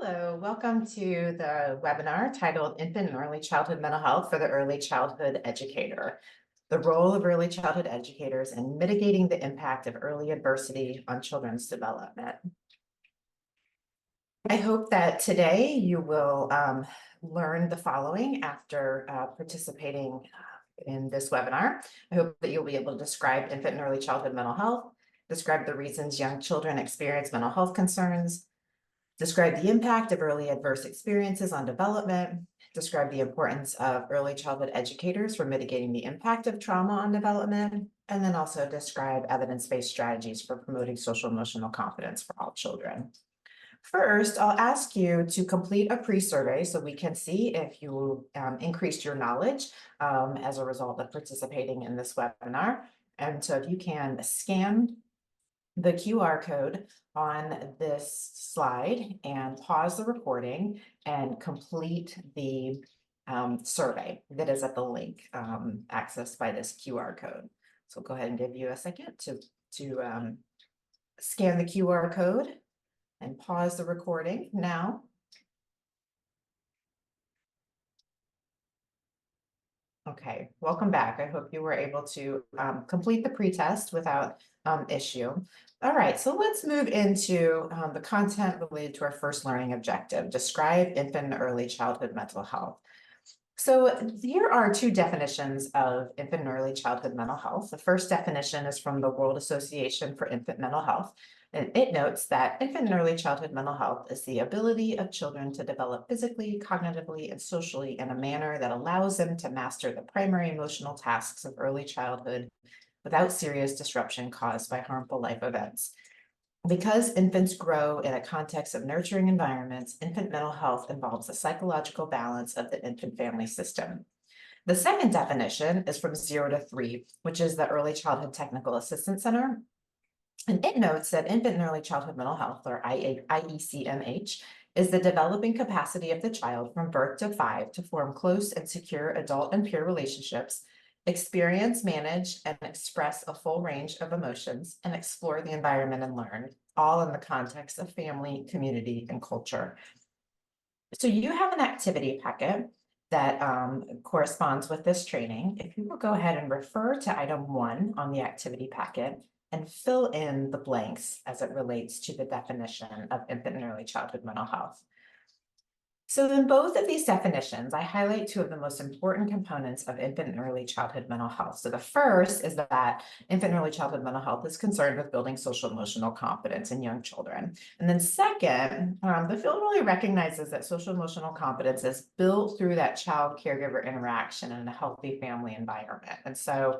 Hello, welcome to the webinar titled Infant and Early Childhood Mental Health for the Early Childhood Educator, the role of early childhood educators in mitigating the impact of early adversity on children's development. I hope that today you will learn the following after participating in this webinar. I hope that you'll be able to describe infant and early childhood mental health, describe the reasons young children experience mental health concerns, describe the impact of early adverse experiences on development, describe the importance of early childhood educators for mitigating the impact of trauma on development, and then also describe evidence-based strategies for promoting social emotional competence for all children. First, I'll ask you to complete a pre-survey so we can see if you increased your knowledge as a result of participating in this webinar. And so if you can scan the QR code on this slide and pause the recording and complete the survey that is at the link accessed by this QR code. So go ahead and give you a second to scan the QR code and pause the recording now. Okay, welcome back. I hope you were able to complete the pretest without issue. All right, so let's move into the content related to our first learning objective, describe infant and early childhood mental health. So here are two definitions of infant and early childhood mental health. The first definition is from the World Association for Infant Mental Health, and it notes that infant and early childhood mental health is the ability of children to develop physically, cognitively, and socially in a manner that allows them to master the primary emotional tasks of early childhood without serious disruption caused by harmful life events. Because infants grow in a context of nurturing environments, infant mental health involves the psychological balance of the infant family system. The second definition is from 0 to 3, which is the Early Childhood Technical Assistance Center. And it notes that infant and early childhood mental health, or IECMH, is the developing capacity of the child from birth to 5 to form close and secure adult and peer relationships, experience, manage, and express a full range of emotions, and explore the environment and learn, all in the context of family, community, and culture. So you have an activity packet that corresponds with this training. If you will go ahead and refer to item 1 on the activity packet and fill in the blanks as it relates to the definition of infant and early childhood mental health. So in both of these definitions, I highlight two of the most important components of infant and early childhood mental health. So the first is that infant and early childhood mental health is concerned with building social emotional competence in young children. And then second, the field really recognizes that social emotional competence is built through that child caregiver interaction in a healthy family environment. And so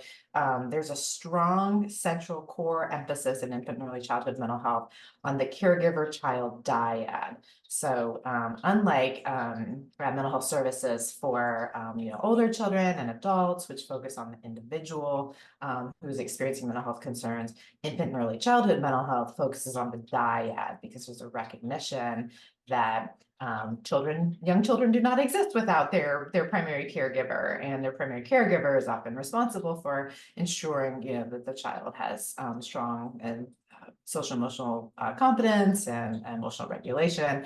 there's a strong central core emphasis in infant and early childhood mental health on the caregiver child dyad. So unlike mental health services for older children and adults, which focus on the individual who's experiencing mental health concerns, infant and early childhood mental health focuses on the dyad because there's a recognition that young children do not exist without their primary caregiver, and their primary caregiver is often responsible for ensuring that the child has strong and social emotional competence and emotional regulation.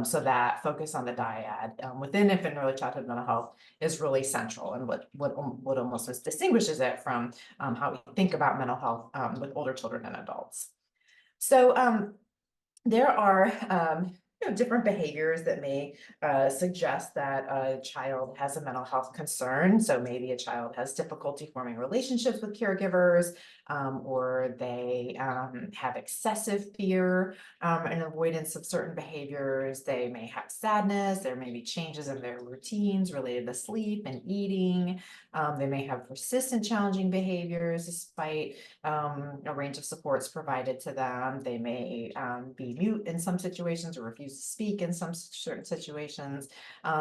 So that focus on the dyad within infant and early childhood mental health is really central, and what almost distinguishes it from how we think about mental health with older children and adults. So there are different behaviors that may suggest that a child has a mental health concern. So maybe a child has difficulty forming relationships with caregivers, or they have excessive fear and avoidance of certain behaviors. They may have sadness. There may be changes in their routines related to sleep and eating. They may have persistent challenging behaviors despite a range of supports provided to them. They may be mute in some situations or refuse to speak in some certain situations.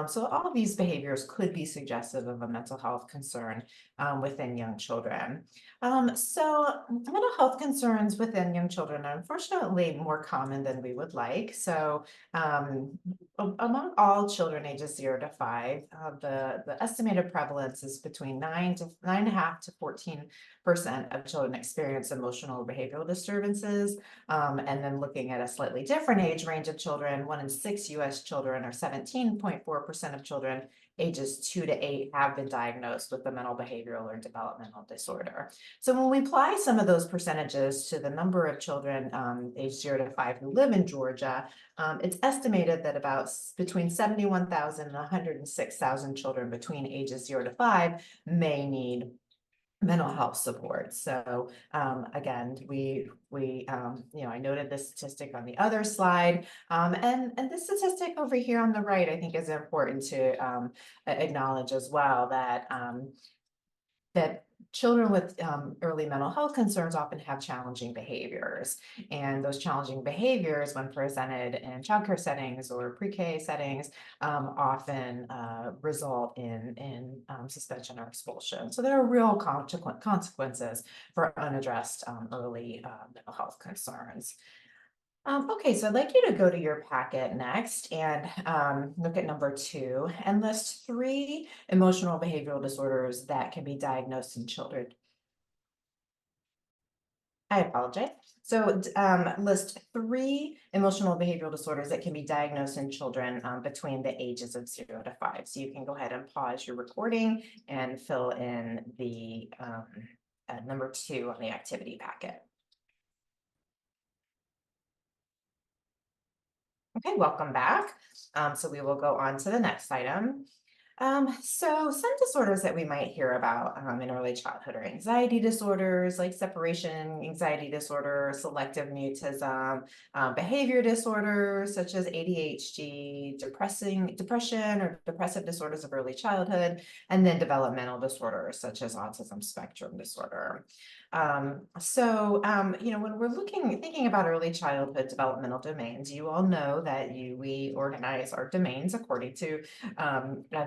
So all of these behaviors could be suggestive of a mental health concern within young children. So mental health concerns within young children are unfortunately more common than we would like. So among all children ages 0 to 5, the estimated prevalence is between 9.5 to 14% of children experience emotional or behavioral disturbances. And then looking at a slightly different age range of children, 1 in 6 US children, or 17.4% of children ages 2 to 8, have been diagnosed with a mental, behavioral, or developmental disorder. So when we apply some of those percentages to the number of children aged 0 to 5 who live in Georgia, it's estimated that about between 71,000 and 106,000 children between ages 0 to 5 may need mental health support. So again, I noted this statistic on the other slide, and this statistic over here on the right, I think, is important to acknowledge as well, that children with early mental health concerns often have challenging behaviors. And those challenging behaviors, when presented in childcare settings or pre-K settings, often result in suspension or expulsion. So there are real consequences for unaddressed early mental health concerns. Okay, so I'd like you to go to your packet next and look at number 2 and list 3 emotional behavioral disorders that can be diagnosed in children. I apologize. So list 3 emotional behavioral disorders that can be diagnosed in children between the ages of 0 to 5. So you can go ahead and pause your recording and fill in the number 2 on the activity packet. Okay, welcome back. So we will go on to the next item. So some disorders that we might hear about in early childhood are anxiety disorders like separation anxiety disorder, selective mutism, behavior disorders such as ADHD, depression or depressive disorders of early childhood, and then developmental disorders such as autism spectrum disorder. When we're thinking about early childhood developmental domains, you all know that we organize our domains according to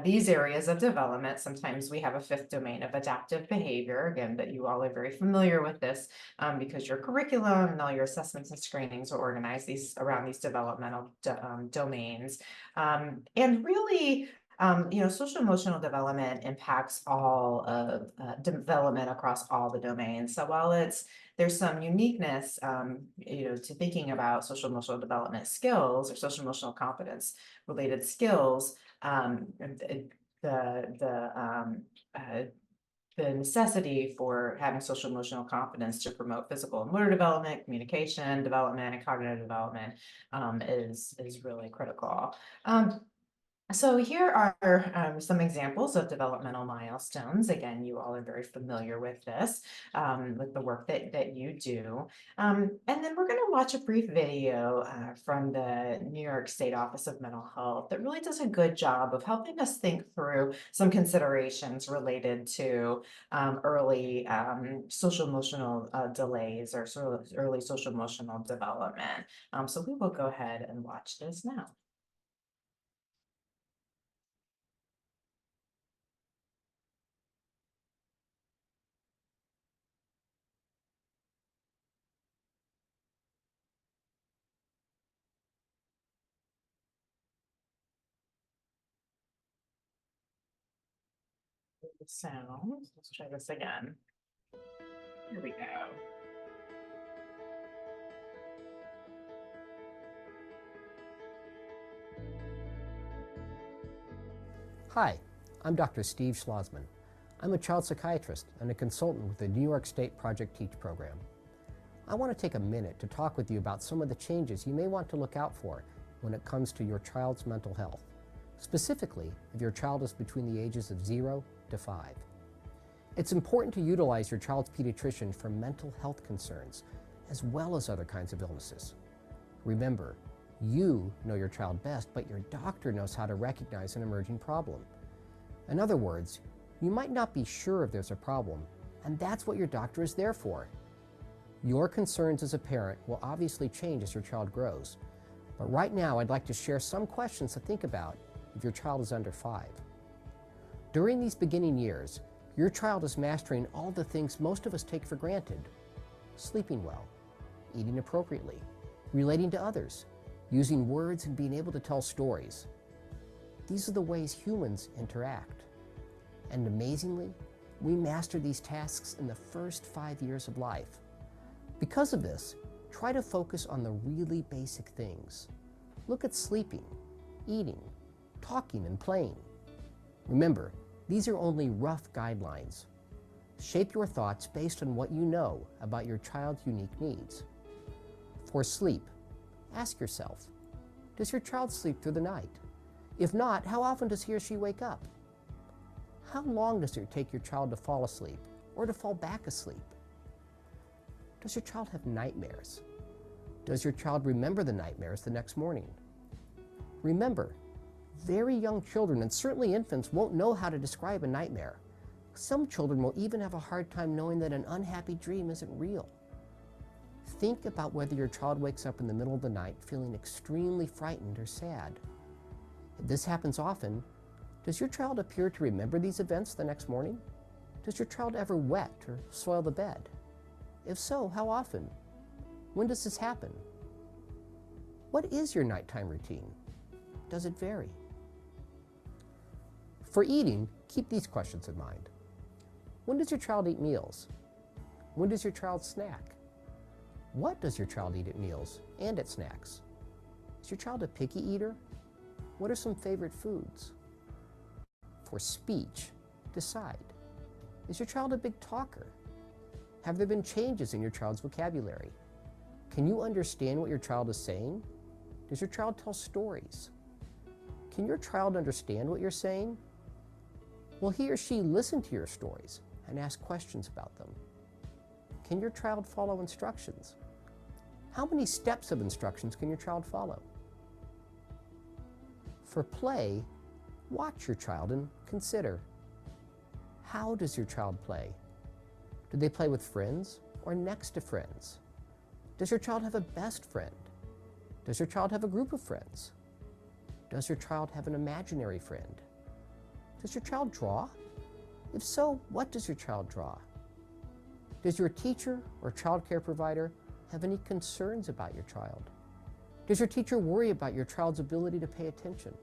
these areas of development. Sometimes we have a 5th domain of adaptive behavior, again, that you all are very familiar with this because your curriculum and all your assessments and screenings are organized around these developmental domains. And really, social emotional development impacts all of development across all the domains. So while there's some uniqueness, to thinking about social emotional development skills or social emotional competence related skills, the necessity for having social emotional competence to promote physical and motor development, communication development, and cognitive development is really critical. So here are some examples of developmental milestones. Again, you all are very familiar with this, with the work that you do. And then we're going to watch a brief video from the New York State Office of Mental Health that really does a good job of helping us think through some considerations related to early social emotional delays or sort of early social emotional development. So we will go ahead and watch this now. The sound. Let's try this again. Here we go. Hi, I'm Dr. Steve Schlossman. I'm a child psychiatrist and a consultant with the New York State Project Teach program. I want to take a minute to talk with you about some of the changes you may want to look out for when it comes to your child's mental health, specifically if your child is between the ages of 0 to 5. It's important to utilize your child's pediatrician for mental health concerns, as well as other kinds of illnesses. Remember, you know your child best, but your doctor knows how to recognize an emerging problem. In other words, you might not be sure if there's a problem, and that's what your doctor is there for. Your concerns as a parent will obviously change as your child grows, but right now I'd like to share some questions to think about if your child is under 5. During these beginning years, your child is mastering all the things most of us take for granted: sleeping well, eating appropriately, relating to others, using words and being able to tell stories. These are the ways humans interact. And amazingly, we master these tasks in the first 5 years of life. Because of this, try to focus on the really basic things. Look at sleeping, eating, talking, and playing. Remember, these are only rough guidelines. Shape your thoughts based on what you know about your child's unique needs. For sleep, ask yourself, does your child sleep through the night? If not, how often does he or she wake up? How long does it take your child to fall asleep or to fall back asleep? Does your child have nightmares? Does your child remember the nightmares the next morning? Remember, very young children, and certainly infants, won't know how to describe a nightmare. Some children will even have a hard time knowing that an unhappy dream isn't real. Think about whether your child wakes up in the middle of the night feeling extremely frightened or sad. If this happens often, does your child appear to remember these events the next morning? Does your child ever wet or soil the bed? If so, how often? When does this happen? What is your nighttime routine? Does it vary? For eating, keep these questions in mind. When does your child eat meals? When does your child snack? What does your child eat at meals and at snacks? Is your child a picky eater? What are some favorite foods? For speech, decide. Is your child a big talker? Have there been changes in your child's vocabulary? Can you understand what your child is saying? Does your child tell stories? Can your child understand what you're saying? Will he or she listen to your stories and ask questions about them? Can your child follow instructions? How many steps of instructions can your child follow? For play, watch your child and consider, how does your child play? Do they play with friends or next to friends? Does your child have a best friend? Does your child have a group of friends? Does your child have an imaginary friend? Does your child draw? If so, what does your child draw? Does your teacher or child care provider have any concerns about your child? Does your teacher worry about your child's ability to pay attention?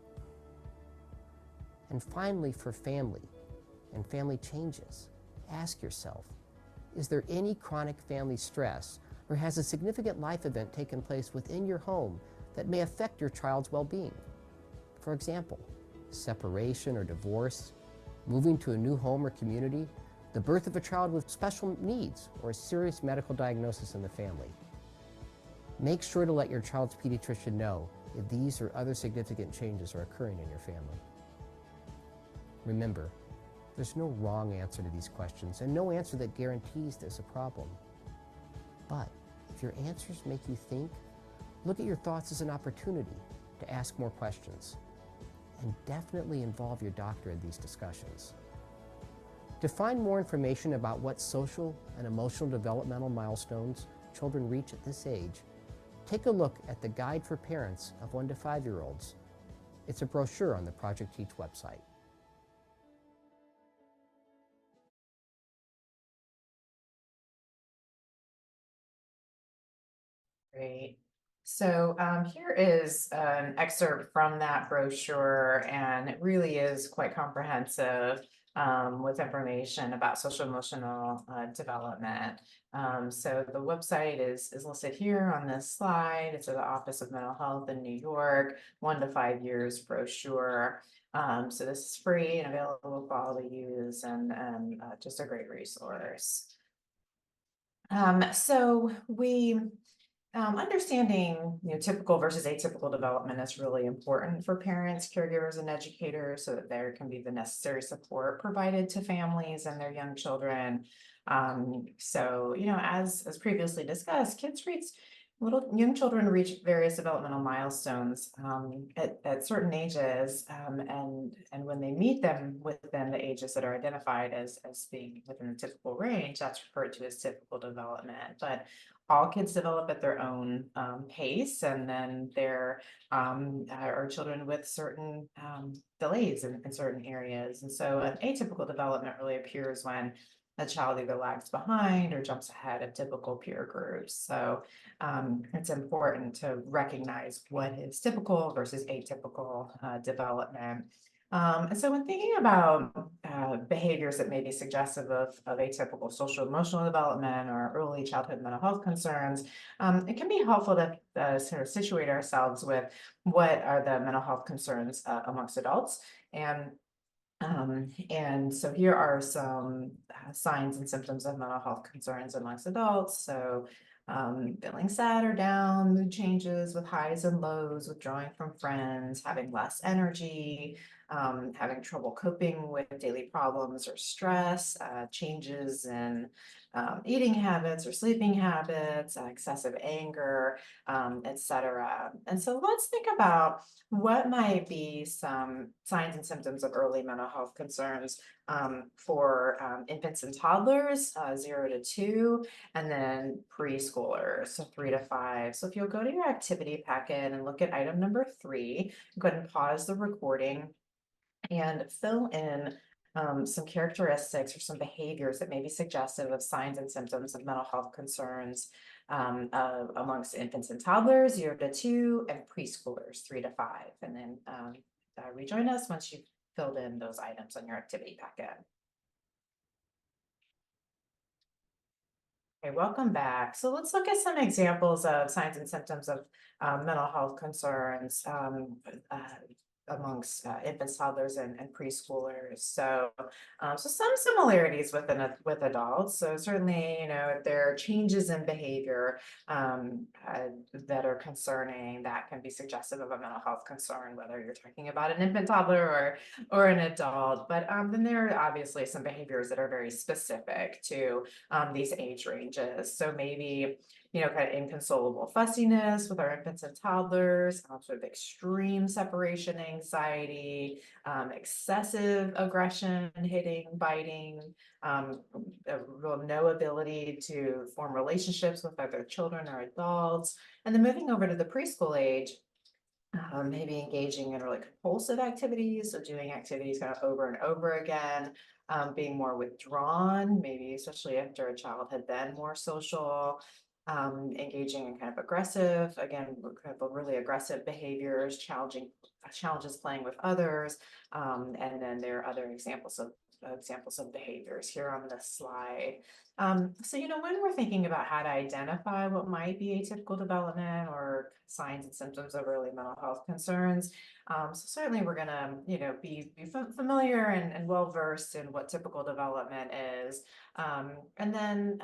And finally, for family and family changes, ask yourself, is there any chronic family stress, or has a significant life event taken place within your home that may affect your child's well-being? For example, separation or divorce, moving to a new home or community, the birth of a child with special needs, or a serious medical diagnosis in the family. Make sure to let your child's pediatrician know if these or other significant changes are occurring in your family. Remember, there's no wrong answer to these questions and no answer that guarantees there's a problem. But if your answers make you think, look at your thoughts as an opportunity to ask more questions, and definitely involve your doctor in these discussions. To find more information about what social and emotional developmental milestones children reach at this age, take a look at the Guide for Parents of 1 to 5-year-olds. It's a brochure on the Project Teach website. Great. So here is an excerpt from that brochure, and it really is quite comprehensive with information about social emotional development. So the website is listed here on this slide. It's at the Office of Mental Health in New York, 1 to 5 years brochure. So this is free and available for all to use, and just a great resource. So we understanding, typical versus atypical development is really important for parents, caregivers, and educators, so that there can be the necessary support provided to families and their young children. So, as previously discussed, young children reach various developmental milestones at certain ages, and when they meet them within the ages that are identified as being within the typical range, that's referred to as typical development. But all kids develop at their own pace, and then there are children with certain delays in certain areas. And so an atypical development really appears when a child either lags behind or jumps ahead of typical peer groups. So it's important to recognize what is typical versus atypical development. And so when thinking about behaviors that may be suggestive of atypical social emotional development or early childhood mental health concerns, it can be helpful to sort of situate ourselves with what are the mental health concerns amongst adults. And so here are some signs and symptoms of mental health concerns amongst adults. So feeling sad or down, mood changes with highs and lows, withdrawing from friends, having less energy, having trouble coping with daily problems or stress, changes in eating habits or sleeping habits, excessive anger, etc. And so let's think about what might be some signs and symptoms of early mental health concerns for infants and toddlers, 0 to 2, and then preschoolers, so 3 to 5. So if you'll go to your activity packet and look at item number 3, go ahead and pause the recording and fill in some characteristics or some behaviors that may be suggestive of signs and symptoms of mental health concerns amongst infants and toddlers, 0 to 2, and preschoolers, 3 to 5. And then rejoin us once you've filled in those items on your activity packet. Okay, welcome back. So let's look at some examples of signs and symptoms of mental health concerns amongst infants, toddlers, and preschoolers. So, so some similarities with adults. So certainly, if there are changes in behavior that are concerning, that can be suggestive of a mental health concern, whether you're talking about an infant, toddler, or an adult. But then there are obviously some behaviors that are very specific to these age ranges. So maybe, kind of inconsolable fussiness with our infants and toddlers, sort of extreme separation anxiety, excessive aggression, hitting, biting, no ability to form relationships with other children or adults. And then moving over to the preschool age, maybe engaging in really compulsive activities, so doing activities kind of over and over again, being more withdrawn, maybe especially after a child had been more social, engaging in kind of aggressive, again, kind of really aggressive behaviors, challenges playing with others, and then there are other examples of behaviors here on this slide. So, when we're thinking about how to identify what might be atypical development or signs and symptoms of early mental health concerns, so certainly we're going to, be familiar and well versed in what typical development is, and then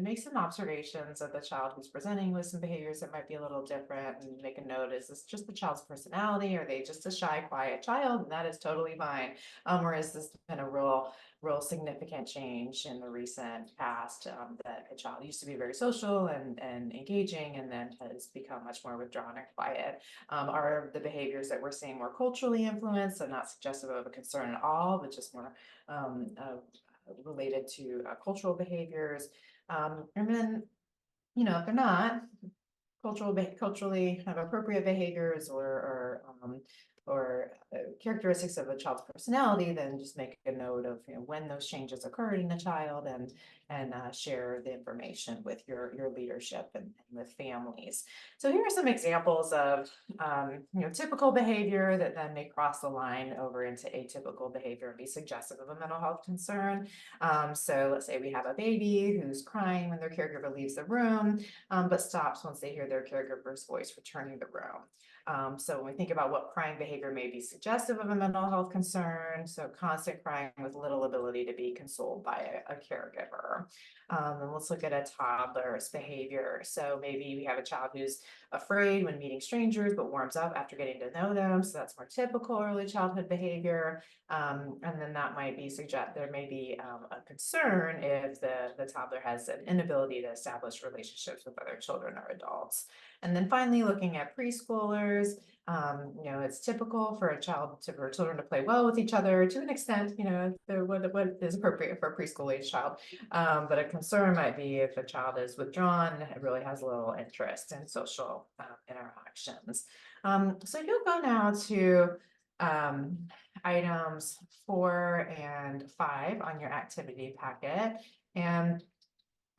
make some observations of the child who's presenting with some behaviors that might be a little different, and make a note: is this just the child's personality? Are they just a shy, quiet child? And that is totally fine. Or is this been a real significant change in the recent past, that a child used to be very social and engaging, and then has become much more withdrawn and quiet? Are the behaviors that we're seeing more culturally influenced, and not suggestive of a concern at all, but just more related to cultural behaviors? And then, if they're not culturally kind of appropriate behaviors or characteristics of a child's personality, then just make a note of when those changes occurred in a child, and share the information with your leadership and with families. So here are some examples of typical behavior that then may cross the line over into atypical behavior and be suggestive of a mental health concern. So let's say we have a baby who's crying when their caregiver leaves the room, but stops once they hear their caregiver's voice returning the room. So when we think about what crying behavior may be suggestive of a mental health concern, so constant crying with little ability to be consoled by a caregiver. And let's look at a toddler's behavior. So maybe we have a child who's afraid when meeting strangers, but warms up after getting to know them. So that's more typical early childhood behavior. And then that might be there may be a concern if the toddler has an inability to establish relationships with other children or adults. And then finally, looking at preschoolers, it's typical for children to play well with each other to an extent, what is appropriate for a preschool age child. But a concern might be if a child is withdrawn and really has little interest in social interactions. So you'll go now to items 4 and 5 on your activity packet. And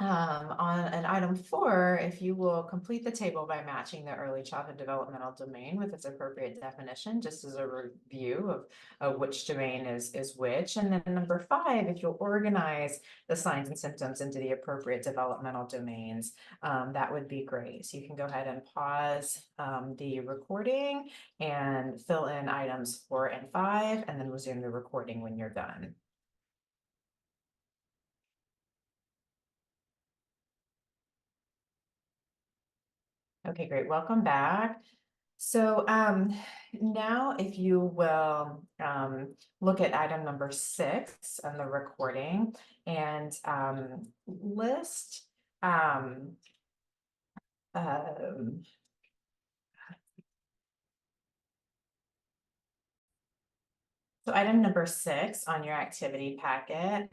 on an item 4, if you will complete the table by matching the early childhood developmental domain with its appropriate definition, just as a review of which domain is which. And then number 5, if you'll organize the signs and symptoms into the appropriate developmental domains, that would be great. So you can go ahead and pause the recording and fill in items 4 and 5, and then resume the recording when you're done. Okay, great. Welcome back. So now if you will look at item number 6 on the recording and list so item number 6 on your activity packet.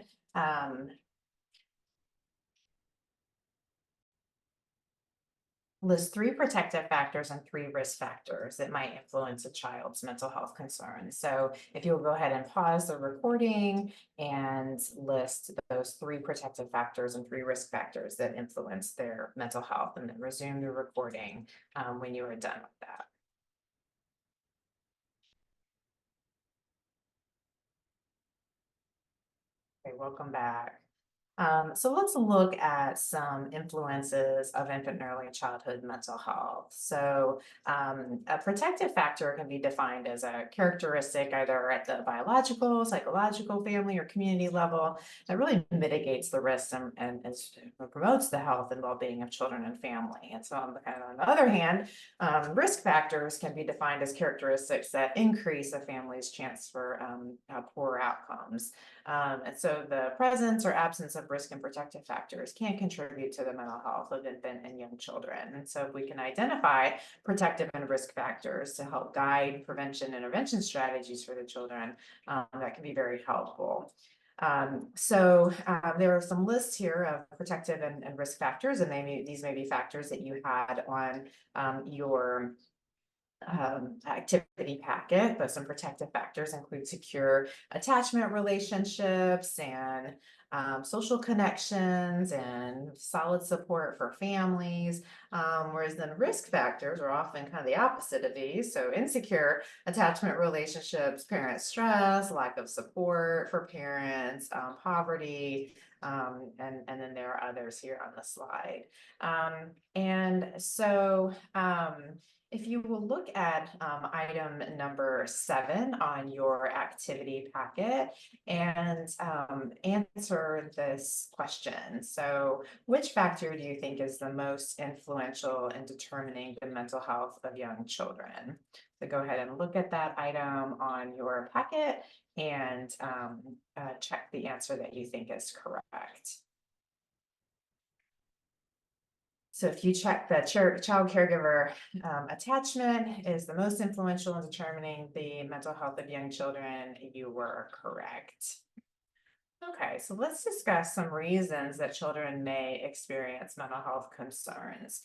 List 3 protective factors and 3 risk factors that might influence a child's mental health concerns. So if you'll go ahead and pause the recording and list those 3 protective factors and 3 risk factors that influence their mental health, and then resume the recording when you are done with that. Okay, welcome back. So let's look at some influences of infant and early childhood mental health. So a protective factor can be defined as a characteristic either at the biological, psychological, family, or community level that really mitigates the risks and promotes the health and well-being of children and family. And so on the other hand, risk factors can be defined as characteristics that increase a family's chance for poor outcomes. And so the presence or absence of risk and protective factors can contribute to the mental health of infant and young children. And so if we can identify protective and risk factors to help guide prevention intervention strategies for the children, that can be very helpful. There are some lists here of protective and risk factors, and these may be factors that you had on your activity packet, but some protective factors include secure attachment relationships and social connections and solid support for families. Whereas then risk factors are often kind of the opposite of these. So insecure attachment relationships, parent stress, lack of support for parents, poverty, and then there are others here on the slide. If you will look at item number 7 on your activity packet and answer this question. So which factor do you think is the most influential in determining the mental health of young children? So go ahead and look at that item on your packet and check the answer that you think is correct. So if you check the child caregiver attachment is the most influential in determining the mental health of young children, you were correct. Okay, so let's discuss some reasons that children may experience mental health concerns.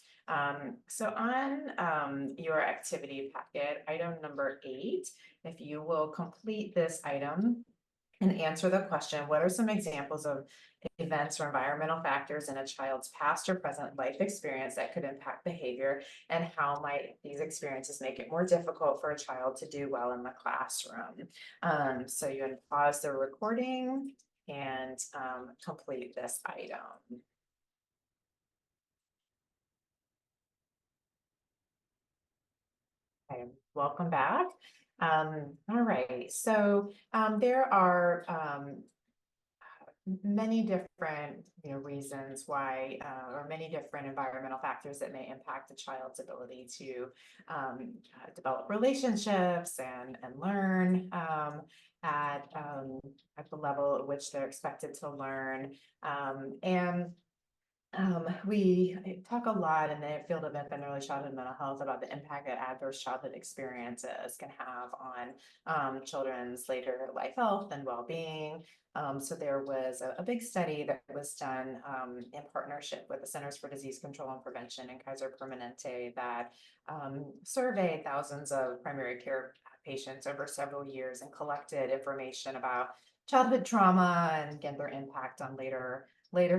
So on your activity packet, item number 8, if you will complete this item and answer the question, what are some examples of events or environmental factors in a child's past or present life experience that could impact behavior, and how might these experiences make it more difficult for a child to do well in the classroom? So you can pause the recording and complete this item. Okay, welcome back. All right, so there are many different reasons why or many different environmental factors that may impact a child's ability to develop relationships and learn at the level at which they're expected to learn. And We talk a lot in the field of infant and early childhood mental health about the impact that adverse childhood experiences can have on children's later life health and well-being. So there was a big study that was done in partnership with the Centers for Disease Control and Prevention and Kaiser Permanente that surveyed thousands of primary care patients over several years and collected information about childhood trauma and again their impact on later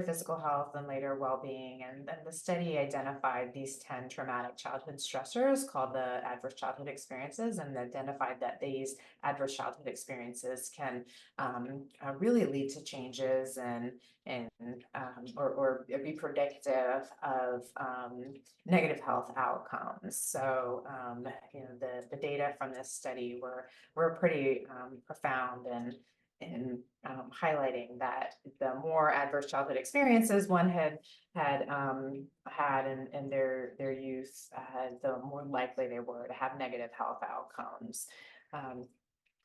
physical health and later well-being. And then the study identified these 10 traumatic childhood stressors called the adverse childhood experiences and identified that these adverse childhood experiences can really lead to changes or be predictive of negative health outcomes. So the data from this study were pretty profound and highlighting that the more adverse childhood experiences one had in their youth, the more likely they were to have negative health outcomes.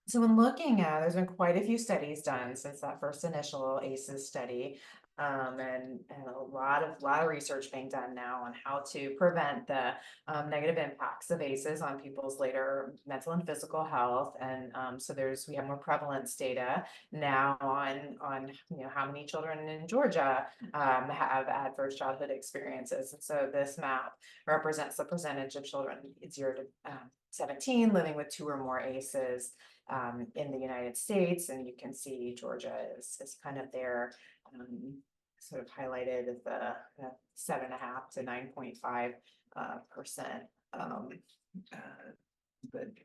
So when looking at, there's been quite a few studies done since that first initial ACEs study, and a lot of research being done now on how to prevent the negative impacts of ACEs on people's later mental and physical health. And so we have more prevalence data now on how many children in Georgia have adverse childhood experiences. And so this map represents the percentage of children 0 to 17 living with 2 or more ACEs in the United States, and you can see Georgia is kind of there, sort of highlighted as the 7.5 to 9.5%.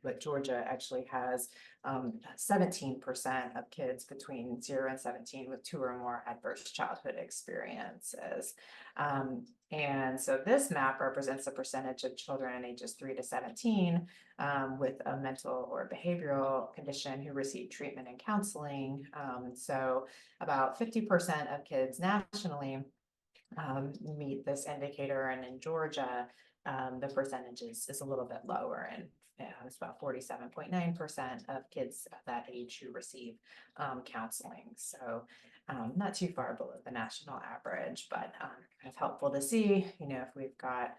But Georgia actually has 17% of kids between 0 and 17 with 2 or more adverse childhood experiences. And so this map represents the percentage of children ages 3 to 17 with a mental or behavioral condition who receive treatment and counseling. So about 50% of kids nationally meet this indicator, and in Georgia, the percentage is a little bit lower, and it's about 47.9% of kids of that age who receive counseling. So not too far below the national average, but kind of helpful to see, if we've got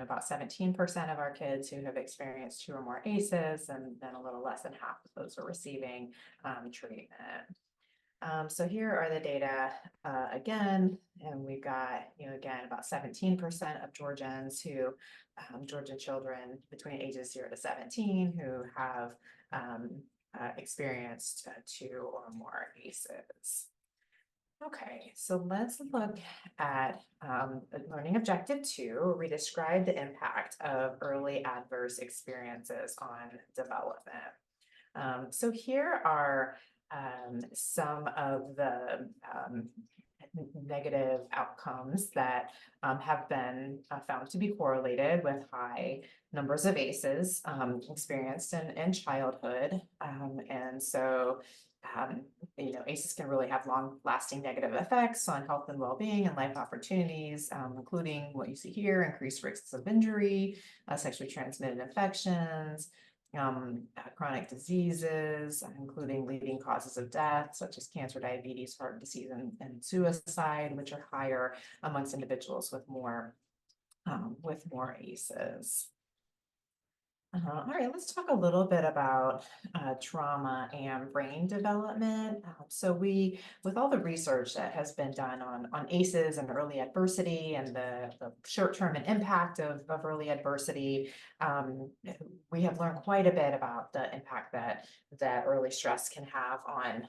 about 17% of our kids who have experienced 2 or more ACEs, and then a little less than half of those are receiving treatment. So here are the data again, and we've got, again, about 17% of Georgians Georgian children between ages 0 to 17 who have experienced 2 or more ACEs. Okay, so let's look at learning objective 2, where we describe the impact of early adverse experiences on development. So here are some of the negative outcomes that have been found to be correlated with high numbers of ACEs experienced in childhood. And so, ACEs can really have long-lasting negative effects on health and well-being and life opportunities, including what you see here: increased risks of injury, sexually transmitted infections, chronic diseases, including leading causes of death, such as cancer, diabetes, heart disease, and suicide, which are higher amongst individuals with more ACEs. All right, let's talk a little bit about trauma and brain development. So with all the research that has been done on ACEs and early adversity and the short-term impact of early adversity, we have learned quite a bit about the impact that early stress can have on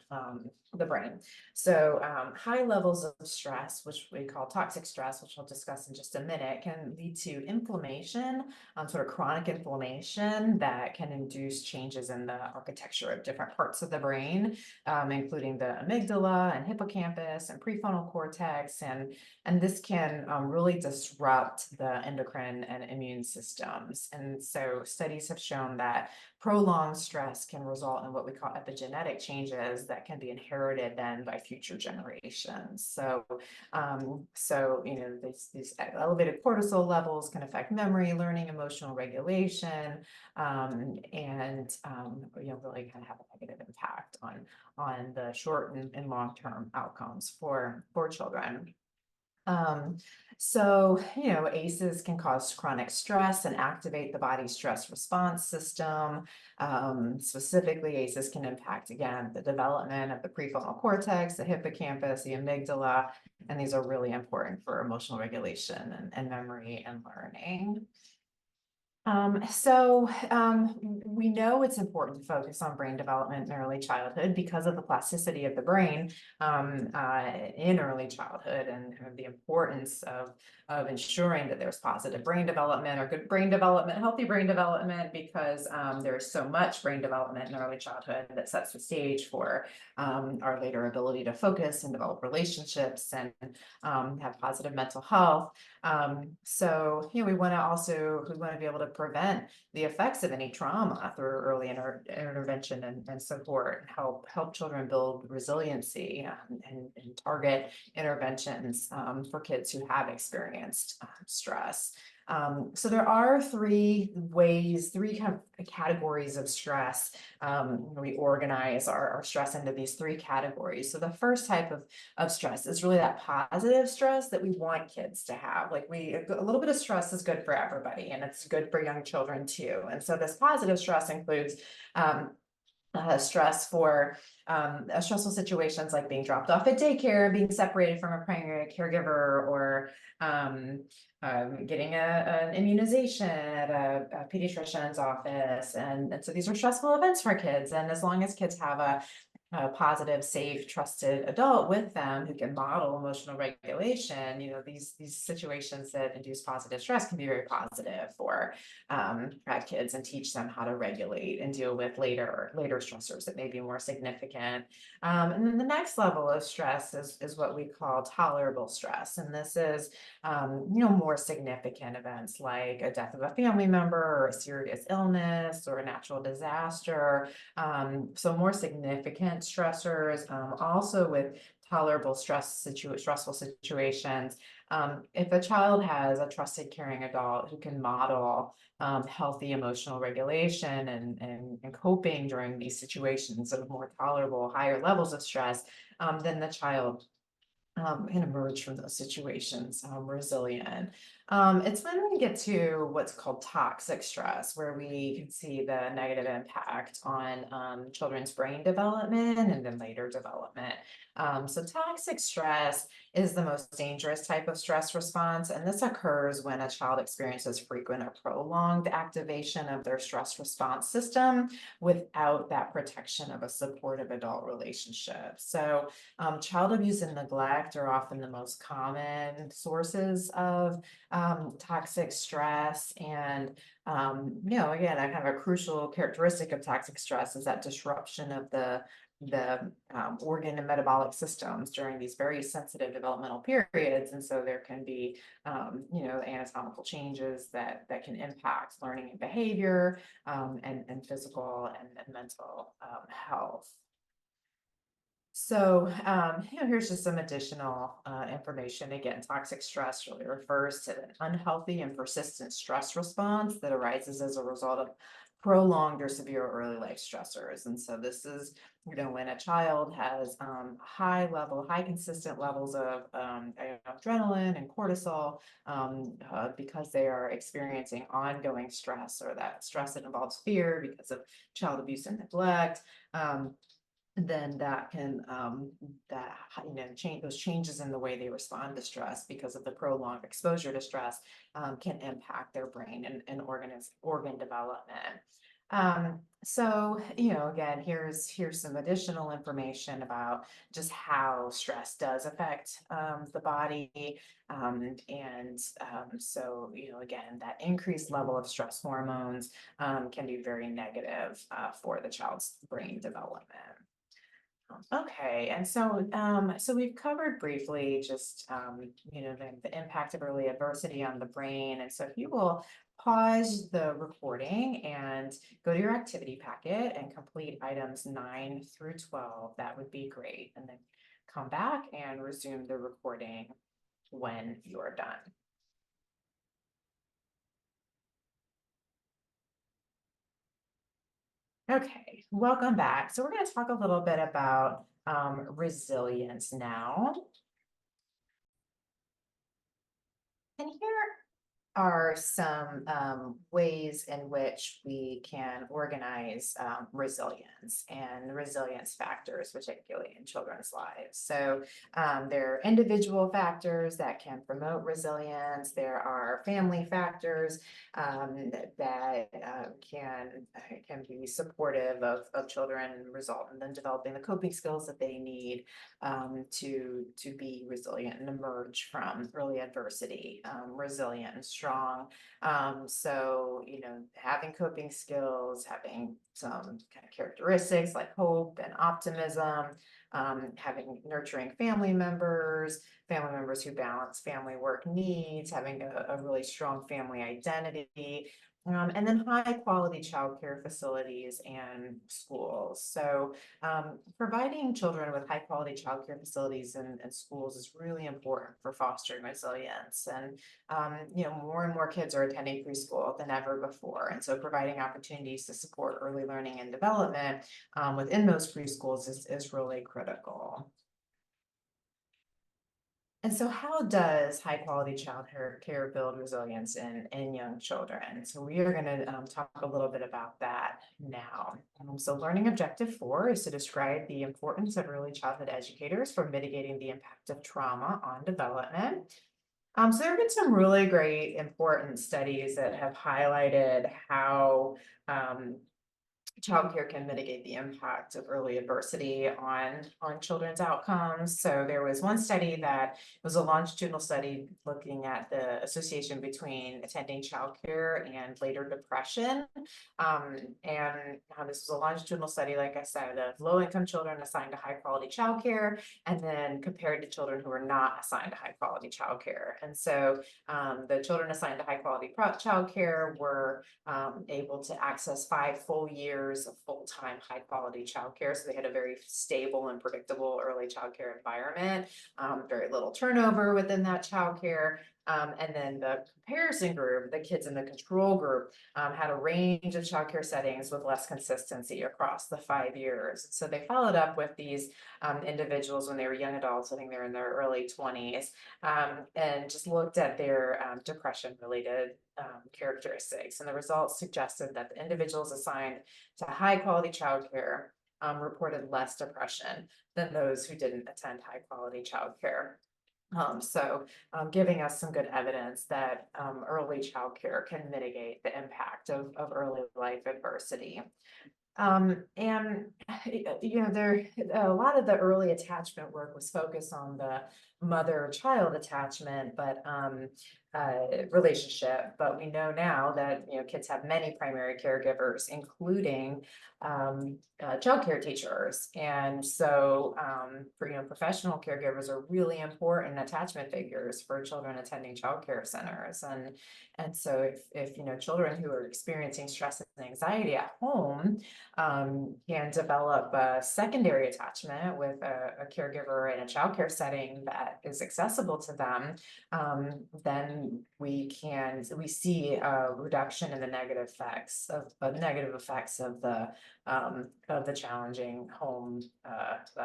the brain. So high levels of stress, which we call toxic stress, which I'll discuss in just a minute, can lead to inflammation, sort of chronic inflammation that can induce changes in the architecture of different parts of the brain, including the amygdala and hippocampus and prefrontal cortex. And this can really disrupt the endocrine and immune systems. And so studies have shown that prolonged stress can result in what we call epigenetic changes that can be inherited then by future generations. So these elevated cortisol levels can affect memory, learning, emotional regulation, and really kind of have a negative impact on the short and long-term outcomes for children. Um, ACEs can cause chronic stress and activate the body's stress response system. Specifically, ACEs can impact, again, the development of the prefrontal cortex, the hippocampus, the amygdala, and these are really important for emotional regulation and memory and learning. We know it's important to focus on brain development in early childhood because of the plasticity of the brain in early childhood, and kind of the importance of ensuring that there's positive brain development or good brain development, healthy brain development, because there's so much brain development in early childhood that sets the stage for our later ability to focus and develop relationships and have positive mental health. We want to be able to prevent the effects of any trauma through early intervention and support, and help children build resiliency, and target interventions for kids who have experienced stress. So there are three kind of categories of stress. We organize our stress into these three categories. So the first type of stress is really that positive stress that we want kids to have. A little bit of stress is good for everybody, and it's good for young children too. And so this positive stress includes stress for stressful situations like being dropped off at daycare, being separated from a primary caregiver, or getting an immunization at a pediatrician's office. And so these are stressful events for kids. And as long as kids have a positive, safe, trusted adult with them who can model emotional regulation, these situations that induce positive stress can be very positive for kids, and teach them how to regulate and deal with later stressors that may be more significant. And then the next level of stress is what we call tolerable stress, and this is more significant events like a death of a family member, or a serious illness, or a natural disaster. So more significant stressors, also with tolerable stressful situations. If a child has a trusted, caring adult who can model healthy emotional regulation and coping during these situations of more tolerable, higher levels of stress, then the child can emerge from those situations resilient. It's when we get to what's called toxic stress, where we can see the negative impact on children's brain development and then later development. So toxic stress is the most dangerous type of stress response, and this occurs when a child experiences frequent or prolonged activation of their stress response system without that protection of a supportive adult relationship. So child abuse and neglect are often the most common sources of toxic stress. And, again, a kind of a crucial characteristic of toxic stress is that disruption of the organ and metabolic systems during these very sensitive developmental periods. And so there can be, anatomical changes that can impact learning and behavior, and physical and mental health. So, here's just some additional information. Again, toxic stress really refers to an unhealthy and persistent stress response that arises as a result of prolonged or severe early life stressors. And so this is, when a child has high consistent levels of adrenaline and cortisol, because they are experiencing ongoing stress, or that stress that involves fear because of child abuse and neglect. Then that can change those changes in the way they respond to stress because of the prolonged exposure to stress, can impact their brain and organ development. Again, here's some additional information about just how stress does affect the body. Again, that increased level of stress hormones can be very negative for the child's brain development. Okay, and so we've covered briefly just the impact of early adversity on the brain. And so if you will pause the recording and go to your activity packet and complete items 9 through 12, that would be great. And then come back and resume the recording when you're done. Okay, welcome back. So we're going to talk a little bit about resilience now. And here are some ways in which we can organize resilience and resilience factors, particularly in children's lives. So there are individual factors that can promote resilience. There are family factors that can be supportive of children and result in them developing the coping skills that they need to be resilient and emerge from early adversity, resilient and strong. So, having coping skills, having some kind of characteristics like hope and optimism, having nurturing family members who balance family work needs, having a really strong family identity, and then high quality childcare facilities and schools. So providing children with high quality childcare facilities and schools is really important for fostering resilience. And more and more kids are attending preschool than ever before. And so providing opportunities to support early learning and development within those preschools is really critical. And so how does high quality child care build resilience in young children? So we are going to talk a little bit about that now. So learning objective 4 is to describe the importance of early childhood educators for mitigating the impact of trauma on development. So there have been some really great important studies that have highlighted how childcare can mitigate the impact of early adversity on children's outcomes. So there was one study that was a longitudinal study looking at the association between attending childcare and later depression. And this was a longitudinal study, like I said, of low-income children assigned to high-quality childcare, and then compared to children who were not assigned to high-quality childcare. And so the children assigned to high-quality childcare were able to access 5 full years of full-time high-quality childcare. So they had a very stable and predictable early childcare environment, very little turnover within that childcare. And then the comparison group, the kids in the control group, had a range of childcare settings with less consistency across the 5 years. So they followed up with these individuals when they were young adults, I think they're in their early 20s, and just looked at their depression-related characteristics. And the results suggested that the individuals assigned to high quality childcare reported less depression than those who didn't attend high quality childcare. Giving us some good evidence that early childcare can mitigate the impact of early life adversity. And there a lot of the early attachment work was focused on the mother-child attachment, but relationship. But we know now that kids have many primary caregivers, including childcare teachers, and so for professional caregivers are really important attachment figures for children attending childcare centers, and so if children who are experiencing stress and anxiety at home can develop a secondary attachment with a caregiver in a childcare setting that is accessible to them, then we see a reduction in the negative effects of the challenging home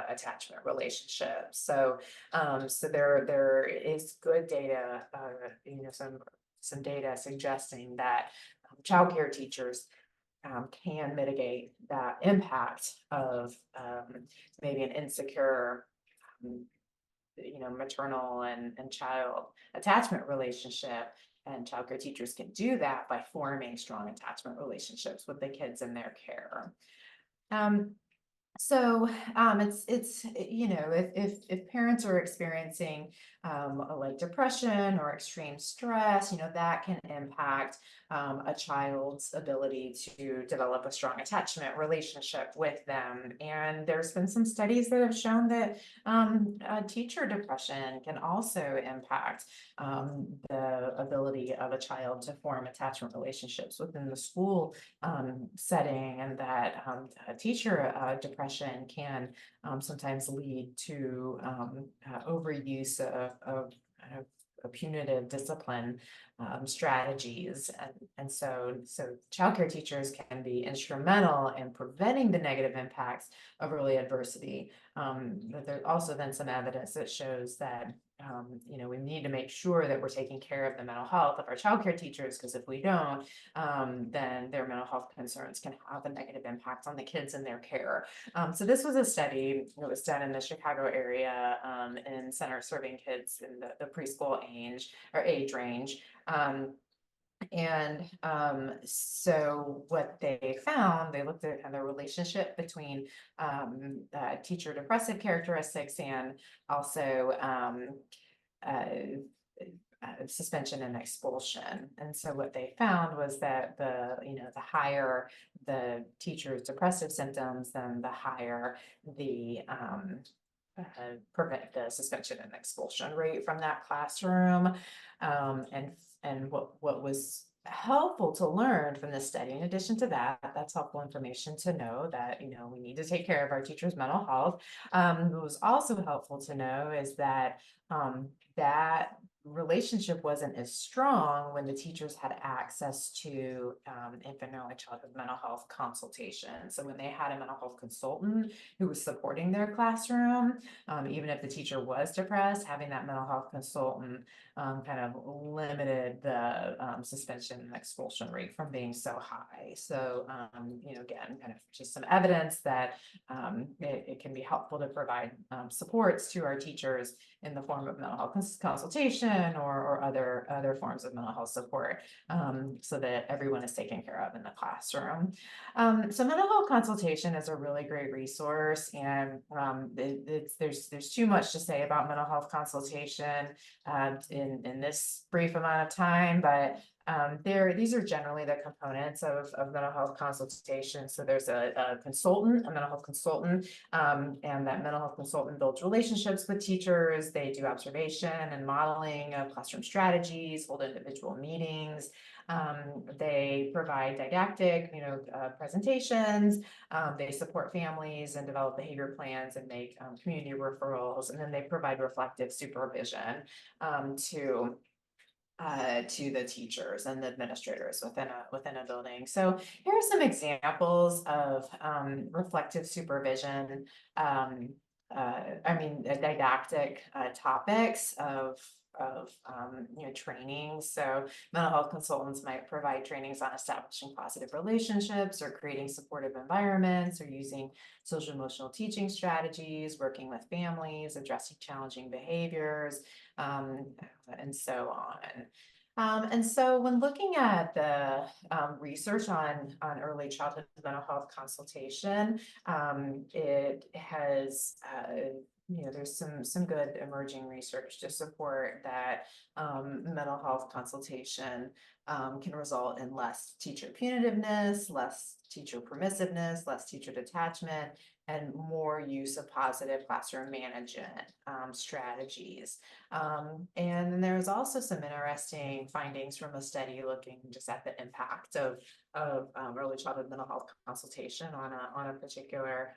attachment relationship. So there is good data, some data suggesting that childcare teachers can mitigate that impact of maybe an insecure maternal and child attachment relationship, and childcare teachers can do that by forming strong attachment relationships with the kids in their care. So it's if parents are experiencing like depression or extreme stress, that can impact a child's ability to develop a strong attachment relationship with them. And there's been some studies that have shown that teacher depression can also impact the ability of a child to form attachment relationships within the school setting, and that teacher depression can sometimes lead to overuse of punitive discipline strategies. And so childcare teachers can be instrumental in preventing the negative impacts of early adversity. But there's also then some evidence that shows that we need to make sure that we're taking care of the mental health of our childcare teachers, because if we don't, then their mental health concerns can have a negative impact on the kids in their care. So this was a study that was done in the Chicago area in centers serving kids in the preschool age range. So what they found, they looked at the relationship between teacher depressive characteristics and also suspension and expulsion. And so what they found was that the higher the teacher's depressive symptoms, then the higher the prevent the suspension and expulsion rate from that classroom. And what was helpful to learn from this study, in addition to that, that's helpful information to know that we need to take care of our teachers' mental health. What was also helpful to know is that that relationship wasn't as strong when the teachers had access to infant and early childhood mental health consultation. So when they had a mental health consultant who was supporting their classroom, even if the teacher was depressed, having that mental health consultant kind of limited the suspension and expulsion rate from being so high. So, again, kind of just some evidence that it can be helpful to provide supports to our teachers in the form of mental health consultation or other forms of mental health support, so that everyone is taken care of in the classroom. So mental health consultation is a really great resource, and there's too much to say about mental health consultation in this brief amount of time, but these are generally the components of mental health consultation. So there's a consultant, a mental health consultant, and that mental health consultant builds relationships with teachers. They do observation and modeling of classroom strategies, hold individual meetings. They provide didactic, presentations. They support families and develop behavior plans and make community referrals. And then they provide reflective supervision to the teachers and the administrators within a building. So here are some examples of reflective supervision. Didactic topics of training. So mental health consultants might provide trainings on establishing positive relationships or creating supportive environments, or using social emotional teaching strategies, working with families, addressing challenging behaviors, and so on. And so when looking at the research on early childhood mental health consultation, it has there's some good emerging research to support that mental health consultation can result in less teacher punitiveness, less teacher permissiveness, less teacher detachment, and more use of positive classroom management strategies. And then there's also some interesting findings from a study looking just at the impact of early childhood mental health consultation on a particular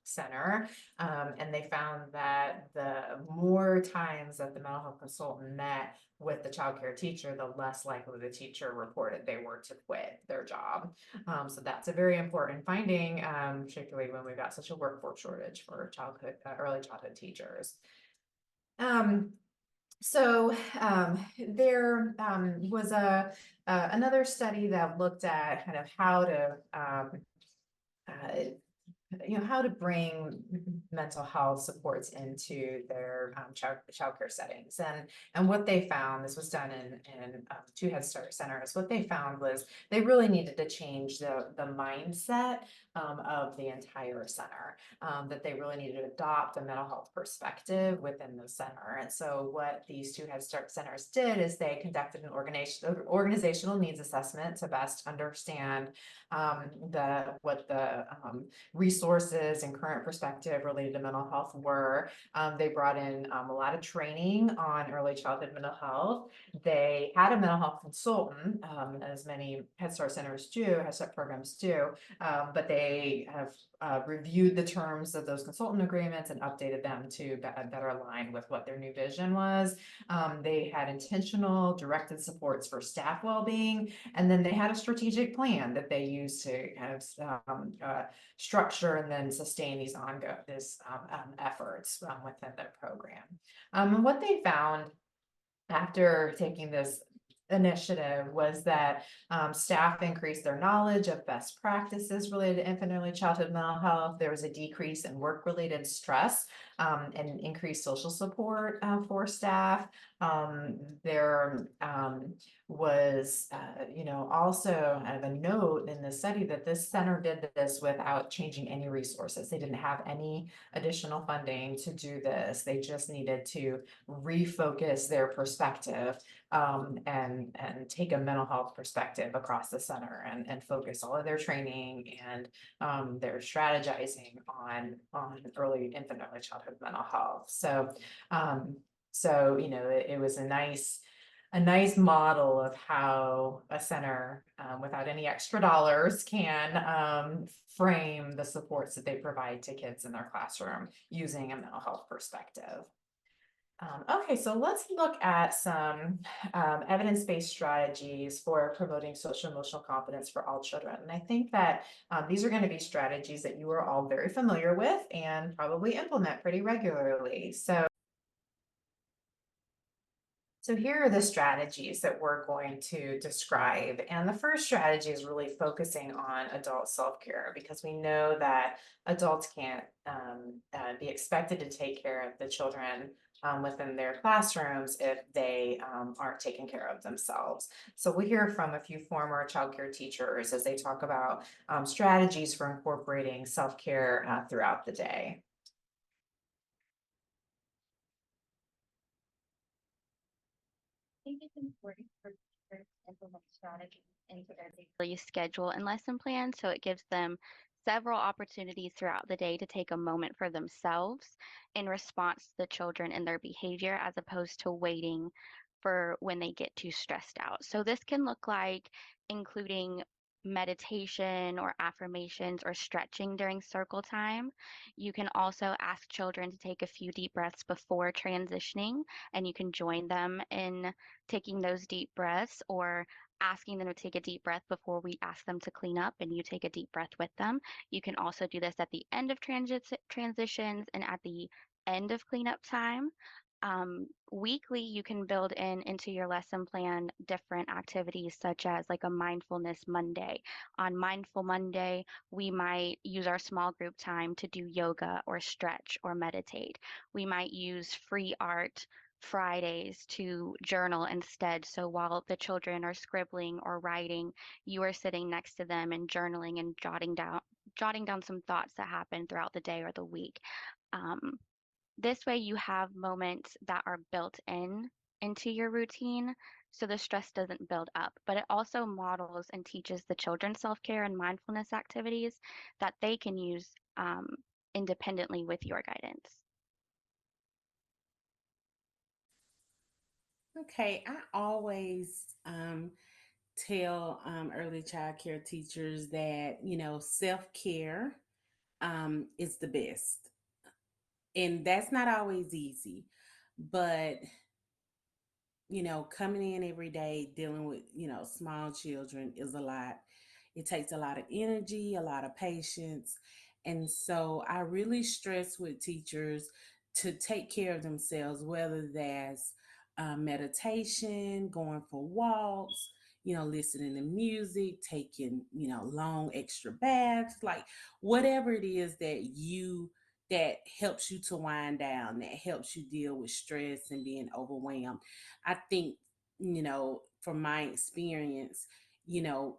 center. And they found that the more times that the mental health consultant met with the childcare teacher, the less likely the teacher reported they were to quit their job. So that's a very important finding, particularly when we've got such a workforce shortage for early childhood teachers. There was another study that looked at kind of how to bring mental health supports into their childcare settings. And what they found, this was done in two Head Start centers, what they found was they really needed to change the mindset of the entire center, that they really needed to adopt a mental health perspective within the center. And so what these two Head Start centers did is they conducted an organizational needs assessment to best understand what the resources resources and current perspective related to mental health were they brought in a lot of training on early childhood mental health. They had a mental health consultant, as many Head Start centers do, Head Start programs do, but they have reviewed the terms of those consultant agreements and updated them to better align with what their new vision was. They had intentional directed supports for staff well-being, and then they had a strategic plan that they used to kind of structure and then sustain these ongoing efforts within their program. And what they found after taking this initiative was that staff increased their knowledge of best practices related to infant and early childhood mental health. There was a decrease in work-related stress and increased social support for staff. There was, also kind of a note in the study that this center did this without changing any resources. They didn't have any additional funding to do this. They just needed to refocus their perspective and take a mental health perspective across the center and focus all of their training and their strategizing on early infant, early childhood mental health. So it was a nice model of how a center without any extra dollars can frame the supports that they provide to kids in their classroom using a mental health perspective. Okay, so let's look at some evidence-based strategies for promoting social emotional competence for all children. And I think that these are going to be strategies that you are all very familiar with and probably implement pretty regularly. So here are the strategies that we're going to describe. And the first strategy is really focusing on adult self-care, because we know that adults can't be expected to take care of the children within their classrooms if they aren't taking care of themselves. So we hear from a few former childcare teachers as they talk about strategies for incorporating self-care throughout the day. Think it's important for teachers to implement strategies into their daily schedule and lesson plan, so it gives them several opportunities throughout the day to take a moment for themselves in response to the children and their behavior, as opposed to waiting for when they get too stressed out. So this can look like including meditation or affirmations or stretching during circle time. You can also ask children to take a few deep breaths before transitioning, and you can join them in taking those deep breaths, or asking them to take a deep breath before we ask them to clean up and you take a deep breath with them. You can also do this at the end of transitions and at the end of cleanup time. Weekly, you can build into your lesson plan different activities, such as like a mindfulness Monday. On Mindful Monday, we might use our small group time to do yoga or stretch or meditate. We might use free art Fridays to journal instead. So while the children are scribbling or writing, you are sitting next to them and journaling and jotting down some thoughts that happen throughout the day or the week. Um, this way you have moments that are built into your routine, so the stress doesn't build up. But it also models and teaches the children self-care and mindfulness activities that they can use independently with your guidance. Okay, I always tell early child care teachers that, self care is the best. And that's not always easy, but coming in every day dealing with, small children is a lot. It takes a lot of energy, a lot of patience. And so I really stress with teachers to take care of themselves, whether that's meditation, going for walks, listening to music, taking, long extra baths, like whatever it is that helps you to wind down, that helps you deal with stress and being overwhelmed. I think, from my experience, you know,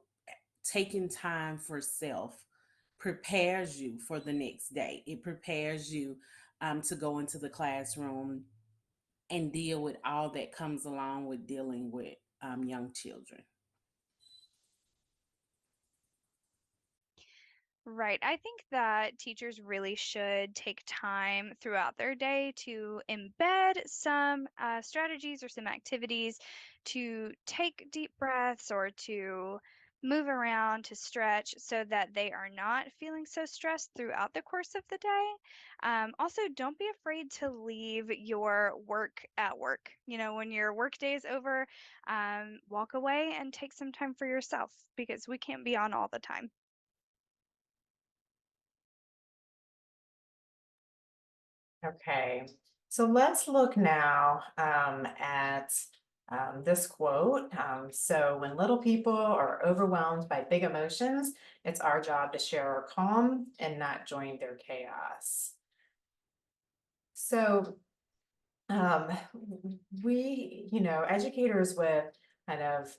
taking time for self prepares you for the next day. It prepares you to go into the classroom and deal with all that comes along with dealing with young children. Right. I think that teachers really should take time throughout their day to embed some strategies or some activities to take deep breaths or to move around, to stretch so that they are not feeling so stressed throughout the course of the day. Also, don't be afraid to leave your work at work. You know, when your work day is over, walk away and take some time for yourself because we can't be on all the time. Okay, so let's look now at this quote. So, when little people are overwhelmed by big emotions, it's our job to share our calm and not join their chaos. So, um, educators with kind of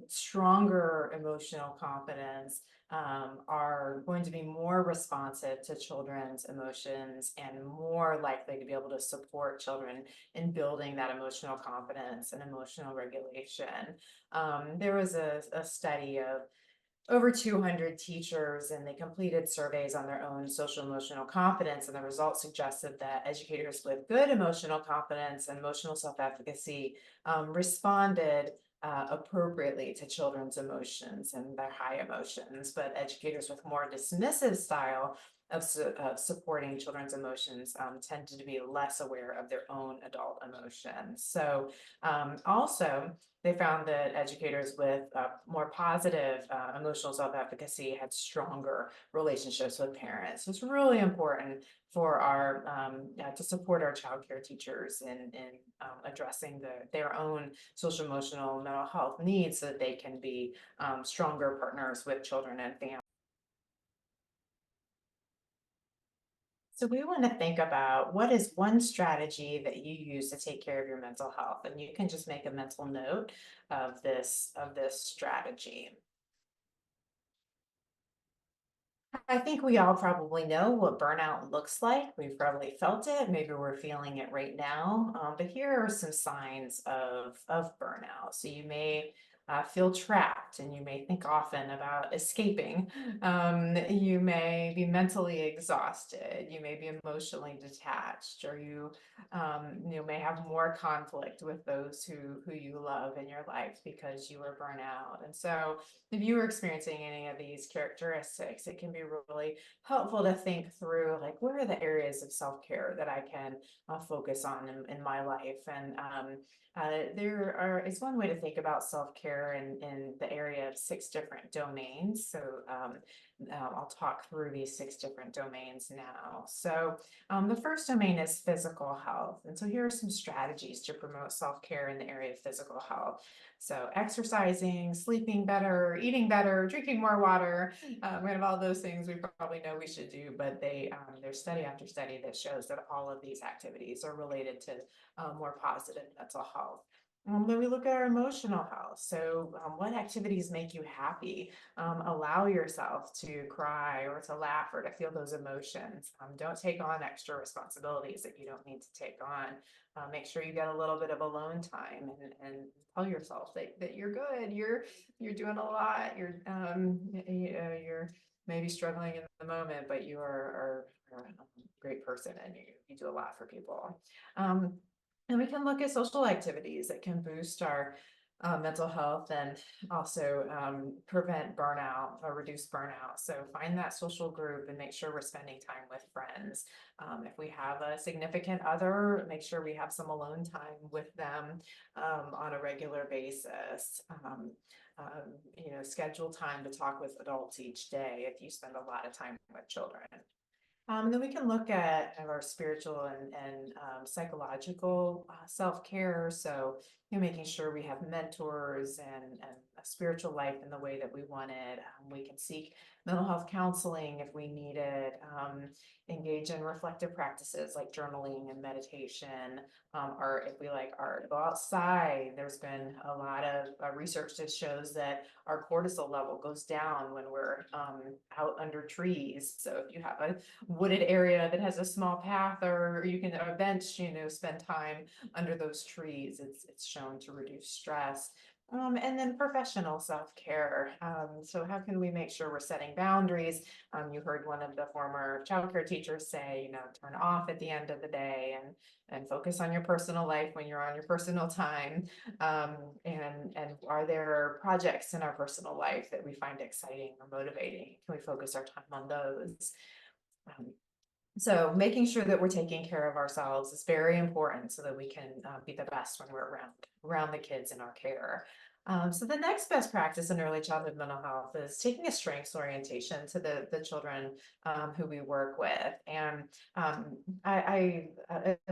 stronger emotional confidence are going to be more responsive to children's emotions and more likely to be able to support children in building that emotional confidence and emotional regulation. There was a study of over 200 teachers, and they completed surveys on their own social emotional competence, and the results suggested that educators with good emotional competence and emotional self-efficacy responded appropriately to children's emotions and their high emotions, but educators with more dismissive style of supporting children's emotions tended to be less aware of their own adult emotions. So also, they found that educators with more positive emotional self-efficacy had stronger relationships with parents. So it's really important for our to support our child care teachers in addressing their own social emotional mental health needs so that they can be stronger partners with children and families. So we want to think about what is one strategy that you use to take care of your mental health, and you can just make a mental note of this strategy. I think we all probably know what burnout looks like. We've probably felt it. Maybe we're feeling it right now. But here are some signs of burnout. So you may feel trapped and you may think often about escaping. You may be mentally exhausted. You may be emotionally detached, or you may have more conflict with those who you love in your life because you are burnt out. And so if you are experiencing any of these characteristics, it can be really helpful to think through like, where are the areas of self-care that I can focus on in my life? And is one way to think about self-care in the area of 6 different domains. So I'll talk through these 6 different domains now. So the first domain is physical health. And so here are some strategies to promote self-care in the area of physical health. So exercising, sleeping better, eating better, drinking more water, kind of all those things we probably know we should do, but there's study after study that shows that all of these activities are related to more positive mental health. Then we look at our emotional health. So what activities make you happy? Allow yourself to cry or to laugh or to feel those emotions. Don't take on extra responsibilities that you don't need to take on. Make sure you get a little bit of alone time and tell yourself that you're good. You're doing a lot. You're maybe struggling in the moment, but are a great person and you do a lot for people. Um, and we can look at social activities that can boost our mental health and also prevent burnout or reduce burnout. So find that social group and make sure we're spending time with friends. If we have a significant other, make sure we have some alone time with them on a regular basis. Schedule time to talk with adults each day if you spend a lot of time with children. Then we can look at our spiritual and psychological self-care. So, making sure we have mentors and a spiritual life in the way that we want it. We can seek mental health counseling if we need it. Engage in reflective practices like journaling and meditation. Or if we like art, go outside. There's been a lot of research that shows that our cortisol level goes down when we're out under trees. So if you have a wooded area that has a small path or you can a bench, spend time under those trees. It's shown to reduce stress. And then professional self-care. So how can we make sure we're setting boundaries? You heard one of the former childcare teachers say, turn off at the end of the day and focus on your personal life when you're on your personal time. And are there projects in our personal life that we find exciting or motivating? Can we focus our time on those? Um, so making sure that we're taking care of ourselves is very important so that we can be the best when we're around the kids in our care. So the next best practice in early childhood mental health is taking a strengths orientation to the children who we work with. And I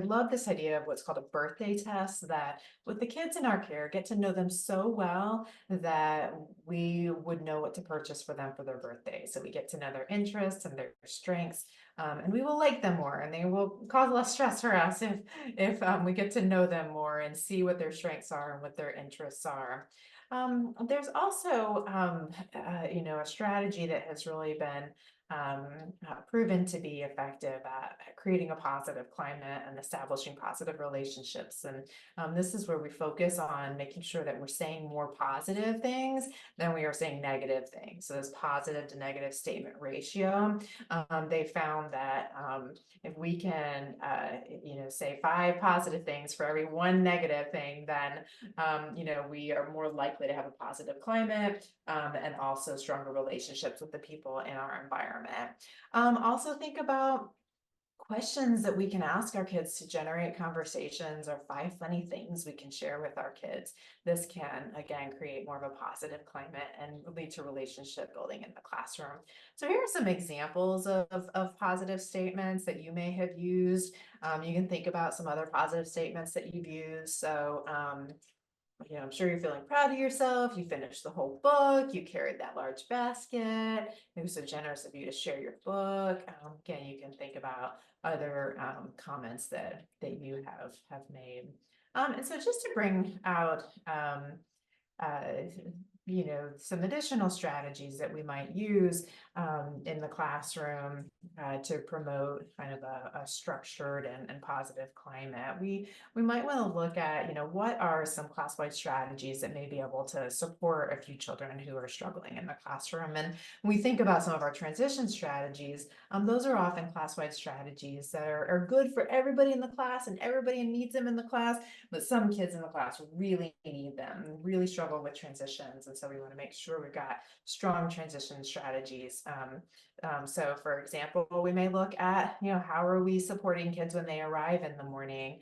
love this idea of what's called a birthday test, that with the kids in our care, get to know them so well that we would know what to purchase for them for their birthday. So we get to know their interests and their strengths. And we will like them more, and they will cause less stress for us if we get to know them more and see what their strengths are and what their interests are. There's also, a strategy that has really been proven to be effective at creating a positive climate and establishing positive relationships. And this is where we focus on making sure that we're saying more positive things than we are saying negative things. So this positive to negative statement ratio. They found that if we can, say 5 positive things for every 1 negative thing, then, we are more likely to have a positive climate and also stronger relationships with the people in our environment. Also think about questions that we can ask our kids to generate conversations, or 5 funny things we can share with our kids. This can, again, create more of a positive climate and lead to relationship building in the classroom. So here are some examples of positive statements that you may have used. You can think about some other positive statements that you've used. So, I'm sure you're feeling proud of yourself. You finished the whole book. You carried that large basket. It was so generous of you to share your book. Again, you can think about other comments that you have made. And so just to bring out uh, some additional strategies that we might use in the classroom to promote kind of a structured and positive climate. We might want to look at, what are some class-wide strategies that may be able to support a few children who are struggling in the classroom. And when we think about some of our transition strategies, those are often class-wide strategies that are good for everybody in the class, and everybody needs them in the class, but some kids in the class really need them, really struggle with transitions. And so we want to make sure we've got strong transition strategies. So for example, we may look at, how are we supporting kids when they arrive in the morning?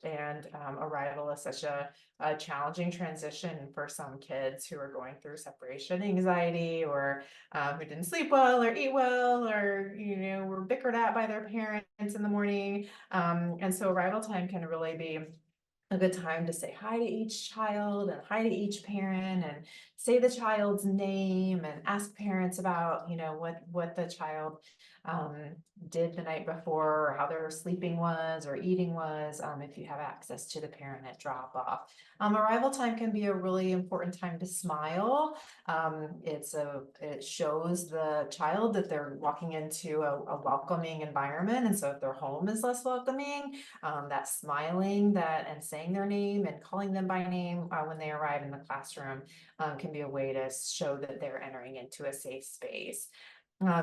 Arrival is such a challenging transition for some kids who are going through separation anxiety, or who didn't sleep well or eat well, or, were bickered at by their parents in the morning. And so arrival time can really be a good time to say hi to each child and hi to each parent, and say the child's name, and ask parents about, what the child did the night before, or how their sleeping was or eating was, if you have access to the parent at drop off. Arrival time can be a really important time to smile. It shows the child that they're walking into a welcoming environment. And so if their home is less welcoming, that smiling and saying their name and calling them by name when they arrive in the classroom can be a way to show that they're entering into a safe space.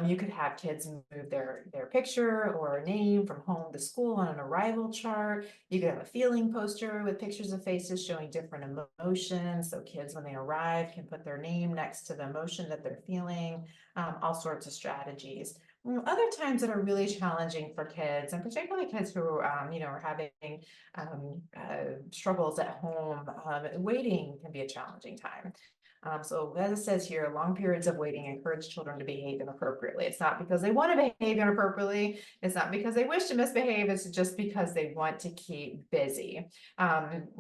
You could have kids move their picture or name from home to school on an arrival chart. You could have a feeling poster with pictures of faces showing different emotions. So kids, when they arrive, can put their name next to the emotion that they're feeling. All sorts of strategies. Other times that are really challenging for kids, and particularly kids who are having struggles at home, waiting can be a challenging time. So as it says here, long periods of waiting encourage children to behave inappropriately. It's not because they want to behave inappropriately. It's not because they wish to misbehave. It's just because they want to keep busy.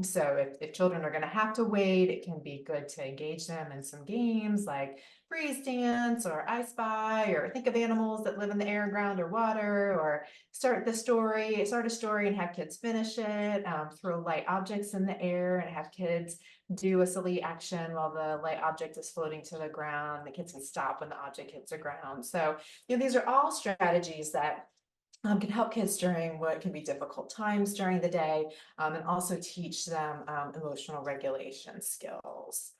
So if children are going to have to wait, it can be good to engage them in some games like freeze dance or I Spy, or think of animals that live in the air, ground, or water, or start a story and have kids finish it. Throw light objects in the air and have kids do a silly action while the light object is floating to the ground. The kids can stop when the object hits the ground. So, these are all strategies that can help kids during what can be difficult times during the day, and also teach them emotional regulation skills.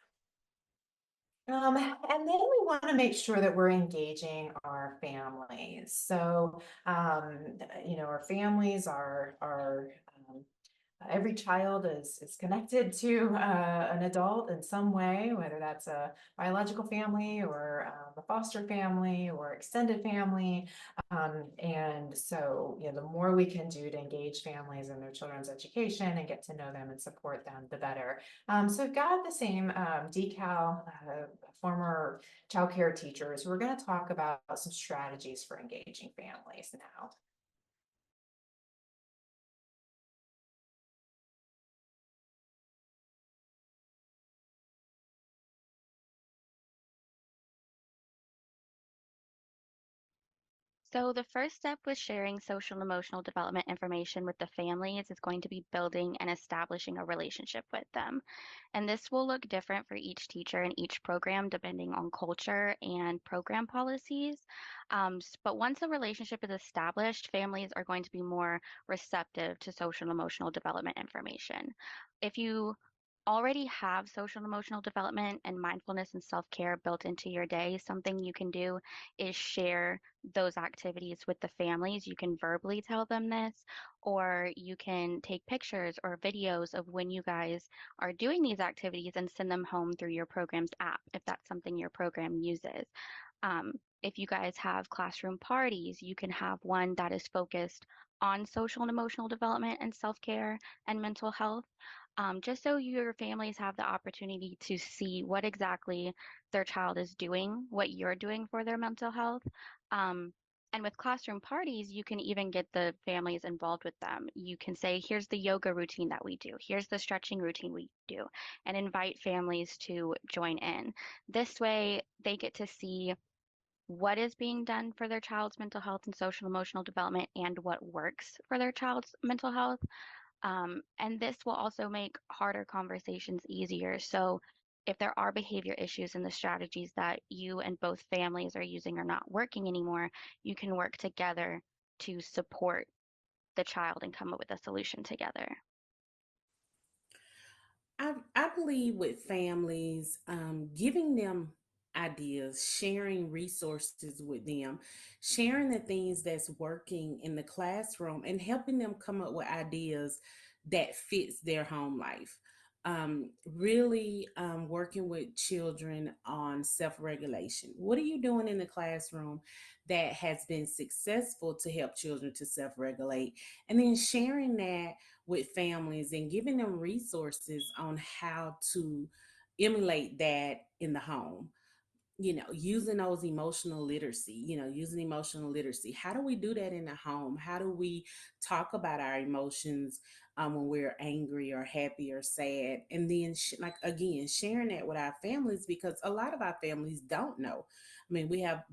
And then we want to make sure that we're engaging our families. So, our families are every child is connected to an adult in some way, whether that's a biological family or a foster family or extended family. And so, the more we can do to engage families in their children's education and get to know them and support them, the better. So we've got the same decal former childcare teachers who are going to talk about some strategies for engaging families now. So the first step with sharing social and emotional development information with the families is going to be building and establishing a relationship with them. And this will look different for each teacher and each program depending on culture and program policies. But once a relationship is established, families are going to be more receptive to social and emotional development information. If you already have social and emotional development and mindfulness and self-care built into your day, something you can do is share those activities with the families. You can verbally tell them this, or you can take pictures or videos of when you guys are doing these activities and send them home through your program's app if that's something your program uses. Um, if you guys have classroom parties, you can have one that is focused on social and emotional development and self care and mental health, just so your families have the opportunity to see what exactly their child is doing, what you're doing for their mental health. Um, and with classroom parties, you can even get the families involved with them. You can say, here's the yoga routine that we do, here's the stretching routine we do, and invite families to join in. This way, they get to see what is being done for their child's mental health and social emotional development and what works for their child's mental health. And this will also make harder conversations easier. So if there are behavior issues and the strategies that you and both families are using are not working anymore, you can work together to support the child and come up with a solution together. I believe with families, giving them ideas, sharing resources with them, sharing the things that's working in the classroom, and helping them come up with ideas that fits their home life. Really working with children on self-regulation. What are you doing in the classroom that has been successful to help children to self-regulate? And then sharing that with families and giving them resources on how to emulate that in the home. Using those emotional literacy, using emotional literacy. How do we do that in the home? How do we talk about our emotions when we're angry or happy or sad? And then, like, again, sharing that with our families, because a lot of our families don't know. I mean, we have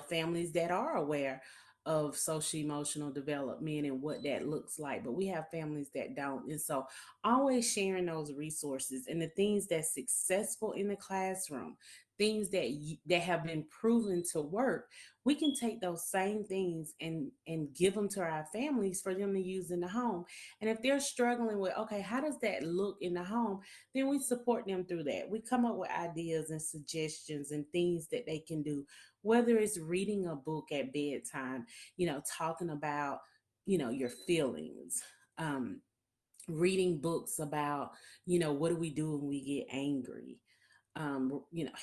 families that are aware of social emotional development and what that looks like, but we have families that don't. And so always sharing those resources and the things that's successful in the classroom, things that have been proven to work, we can take those same things and give them to our families for them to use in the home. And if they're struggling with, okay, how does that look in the home, then we support them through that. We come up with ideas and suggestions and things that they can do, whether it's reading a book at bedtime, talking about, your feelings, reading books about, what do we do when we get angry,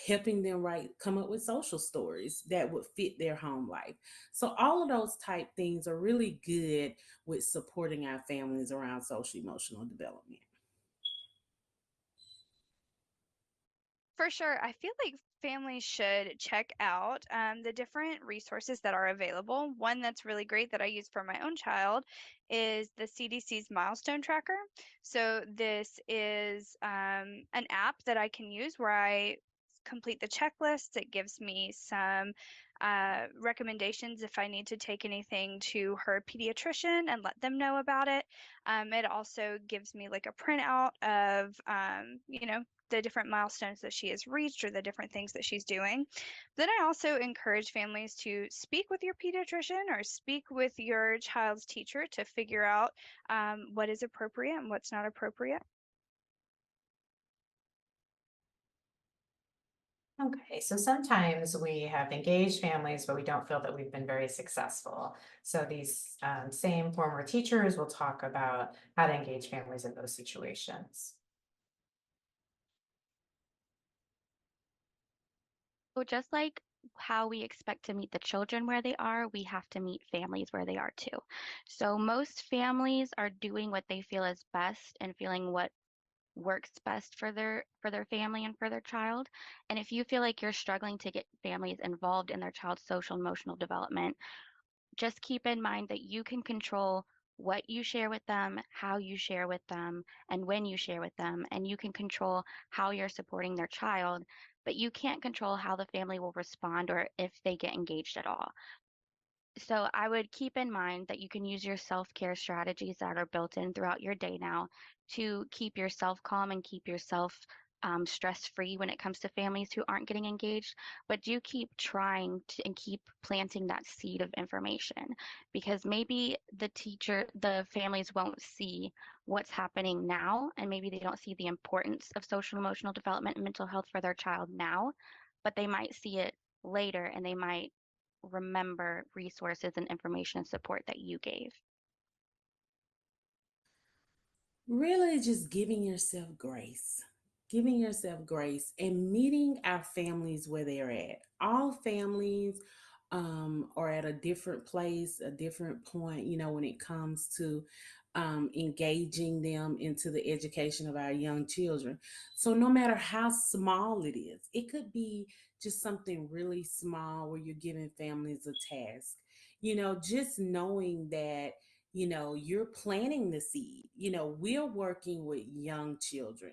helping them come up with social stories that would fit their home life. So all of those type things are really good with supporting our families around social emotional development. For sure. I feel like families should check out the different resources that are available. One that's really great that I use for my own child is the CDC's milestone tracker. So, this is an app that I can use where I complete the checklist. It gives me some recommendations if I need to take anything to her pediatrician and let them know about it. It also gives me like a printout of, the different milestones that she has reached or the different things that she's doing. Then I also encourage families to speak with your pediatrician or speak with your child's teacher to figure out what is appropriate and what's not appropriate. Okay, so sometimes we have engaged families, but we don't feel that we've been very successful. So these same former teachers will talk about how to engage families in those situations. So just like how we expect to meet the children where they are, we have to meet families where they are too. So most families are doing what they feel is best and feeling what works best for their family and for their child. And if you feel like you're struggling to get families involved in their child's social and emotional development, just keep in mind that you can control what you share with them, how you share with them, and when you share with them. And you can control how you're supporting their child, but you can't control how the family will respond or if they get engaged at all. So I would keep in mind that you can use your self-care strategies that are built in throughout your day now to keep yourself calm and keep yourself stress-free when it comes to families who aren't getting engaged. But do keep trying to and keep planting that seed of information because maybe the families won't see what's happening now, and maybe they don't see the importance of social and emotional development and mental health for their child now, but they might see it later and they might remember resources and information and support that you gave. Really just giving yourself grace and meeting our families where they're at. All families are at a different place, a different point, when it comes to engaging them into the education of our young children. So no matter how small it is, it could be just something really small where you're giving families a task. Just knowing that you're planting the seed. We're working with young children.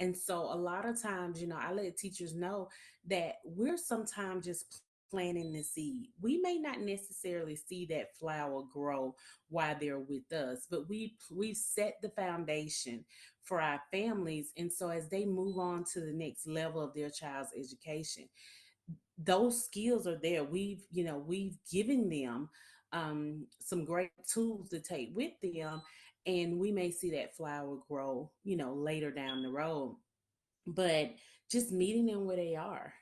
And so a lot of times, I let teachers know that we're sometimes just planting the seed. We may not necessarily see that flower grow while they're with us, but we've set the foundation for our families. And so as they move on to the next level of their child's education, those skills are there. We've given them some great tools to take with them, and we may see that flower grow, later down the road. But just meeting them where they are,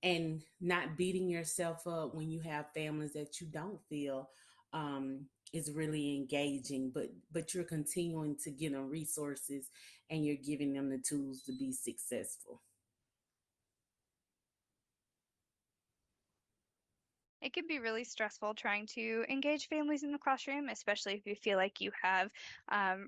and not beating yourself up when you have families that you don't feel is really engaging, but you're continuing to give them resources and you're giving them the tools to be successful. It can be really stressful trying to engage families in the classroom, especially if you feel like you have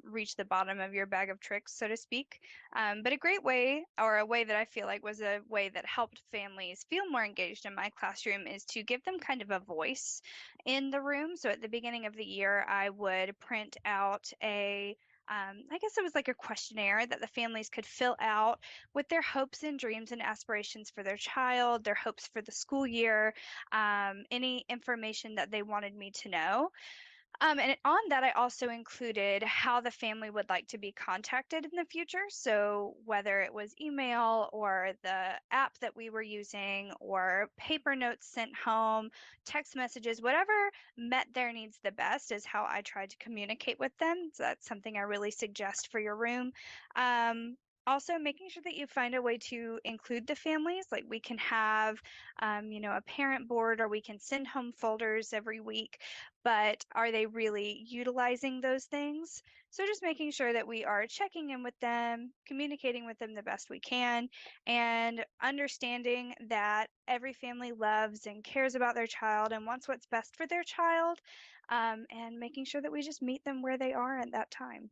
reached the bottom of your bag of tricks, so to speak. But a great way, or a way that I feel like was a way that helped families feel more engaged in my classroom, is to give them kind of a voice in the room. So at the beginning of the year, I would print out I guess it was like a questionnaire that the families could fill out with their hopes and dreams and aspirations for their child, their hopes for the school year, any information that they wanted me to know. On that, I also included how the family would like to be contacted in the future. So, whether it was email or the app that we were using, or paper notes sent home, text messages, whatever met their needs the best is how I tried to communicate with them. So that's something I really suggest for your room. Um, Also, making sure that you find a way to include the families. Like we can have, a parent board, or we can send home folders every week, but are they really utilizing those things? So just making sure that we are checking in with them, communicating with them the best we can, and understanding that every family loves and cares about their child and wants what's best for their child, and making sure that we just meet them where they are at that time.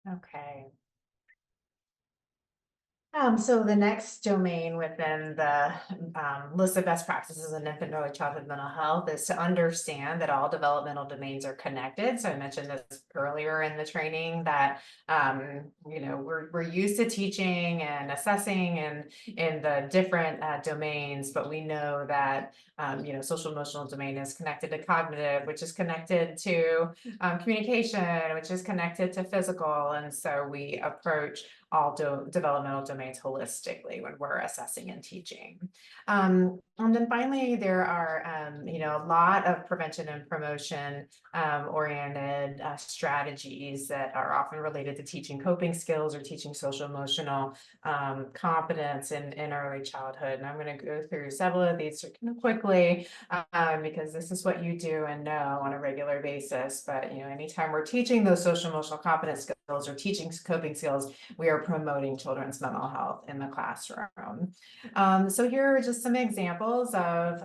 Okay. So the next domain within the list of best practices in infant and early childhood mental health is to understand that all developmental domains are connected. So I mentioned this earlier in the training that we're used to teaching and assessing and in the different domains, but we know that social emotional domain is connected to cognitive, which is connected to communication, which is connected to physical, and so we approach all developmental domains holistically when we're assessing and teaching. And then finally, there are, a lot of prevention and promotion oriented strategies that are often related to teaching coping skills or teaching social emotional competence in early childhood. And I'm going to go through several of these kind of quickly because this is what you do and know on a regular basis. But, anytime we're teaching those social emotional competence skills or teaching coping skills, we are promoting children's mental health in the classroom. So here are just some examples of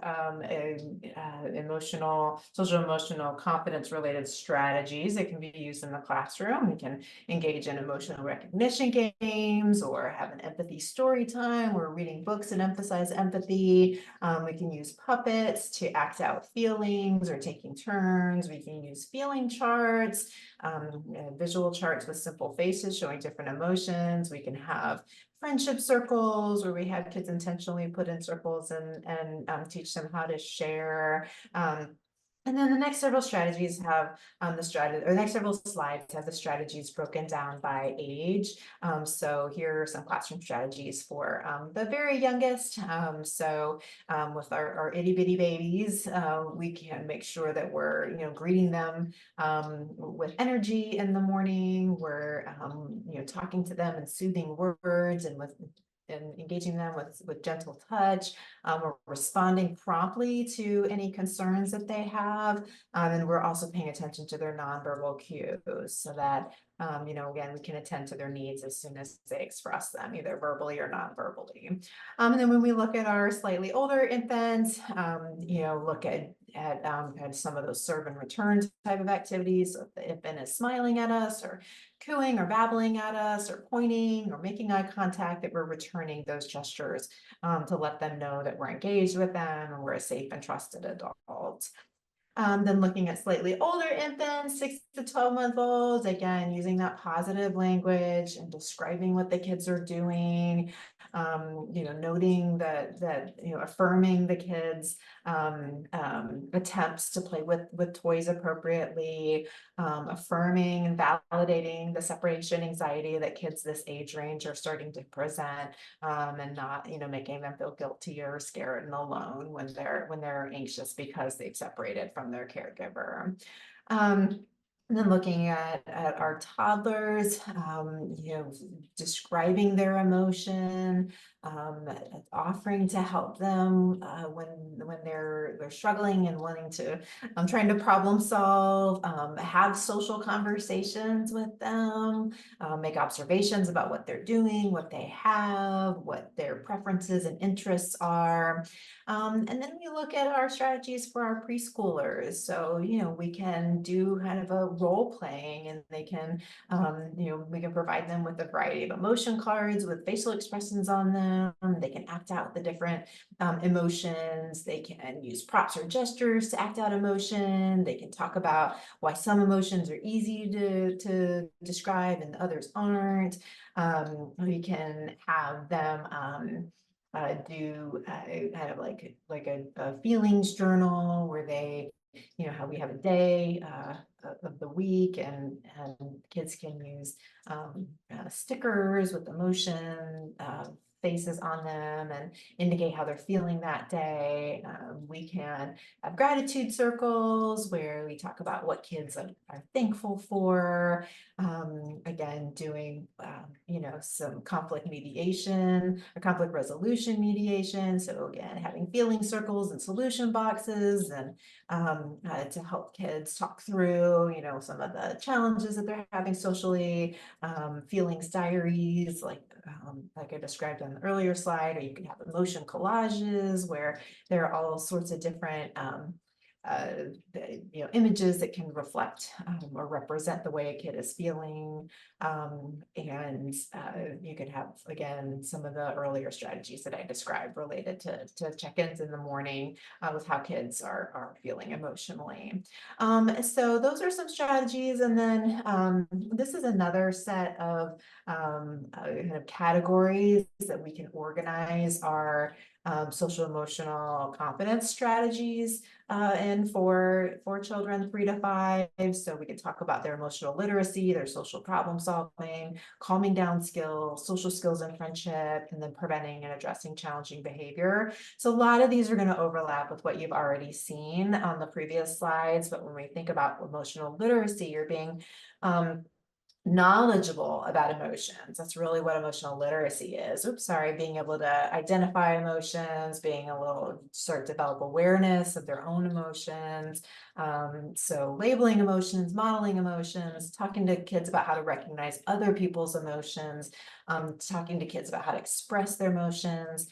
social emotional competence related strategies that can be used in the classroom. We can engage in emotional recognition games or have an empathy story time. We're reading books that emphasize empathy. We can use puppets to act out feelings or taking turns. We can use feeling charts, visual charts with simple faces showing different emotions. We can have friendship circles where we have kids intentionally put in circles and teach them how to share. And then the next several strategies have the next several slides have the strategies broken down by age. So here are some classroom strategies for the very youngest. With our itty bitty babies, we can make sure that we're greeting them with energy in the morning. We're talking to them in soothing words and engaging them with gentle touch, or responding promptly to any concerns that they have. And we're also paying attention to their nonverbal cues so that, again, we can attend to their needs as soon as they express them, either verbally or non-verbally. And then when we look at our slightly older infants, look at some of those serve and return type of activities. So if the infant is smiling at us or cooing or babbling at us or pointing or making eye contact, that we're returning those gestures to let them know that we're engaged with them and we're a safe and trusted adult. Then looking at slightly older infants, 6 to 12-month-olds, again, using that positive language and describing what the kids are doing, noting that affirming the kids' attempts to play with toys appropriately, affirming and validating the separation anxiety that kids this age range are starting to present, and not making them feel guilty or scared and alone when they're anxious because they've separated from their caregiver. And then looking at our toddlers, describing their emotion, offering to help them when they're struggling and wanting to, trying to problem solve, have social conversations with them, make observations about what they're doing, what they have, what their preferences and interests are. And then we look at our strategies for our preschoolers. So, we can do kind of a role playing, and they can, we can provide them with a variety of emotion cards with facial expressions on them. They can act out the different emotions. They can use props or gestures to act out emotion. They can talk about why some emotions are easy to describe and others aren't. We can have them do kind of like a feelings journal where they, how we have a day of the week, and kids can use stickers with emotion faces on them and indicate how they're feeling that day. We can have gratitude circles where we talk about what kids are thankful for. Again, doing, some conflict mediation or conflict resolution mediation. So again, having feeling circles and solution boxes, and to help kids talk through, some of the challenges that they're having socially, feelings diaries, like I described on the earlier slide, or you can have emotion collages where there are all sorts of different images that can reflect or represent the way a kid is feeling. And you could have, again, some of the earlier strategies that I described related to check-ins in the morning with how kids are feeling emotionally. So those are some strategies. And then this is another set of kind of categories that we can organize our social emotional competence strategies and for children 3 to 5. So we can talk about their emotional literacy, their social problem solving, calming down skills, social skills and friendship, and then preventing and addressing challenging behavior. So a lot of these are going to overlap with what you've already seen on the previous slides. But when we think about emotional literacy, you're being knowledgeable about emotions. That's really what emotional literacy is. Being able to identify emotions, being able to sort of develop awareness of their own emotions. So labeling emotions, modeling emotions, talking to kids about how to recognize other people's emotions, talking to kids about how to express their emotions,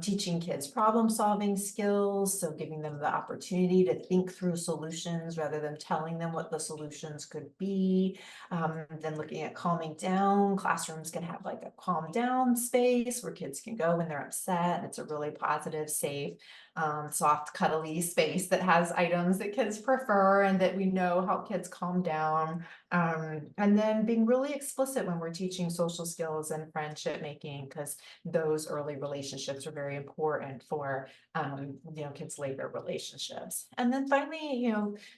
teaching kids problem solving skills. So giving them the opportunity to think through solutions rather than telling them what the solutions could be. Then looking at calming down, classrooms can have like a calm down space where kids can go when they're upset. And it's a really positive, safe, soft, cuddly space that has items that kids prefer and that we know help kids calm down. And then being really explicit when we're teaching social skills and friendship making, because those early relationships are very important for kids' later relationships. And then finally,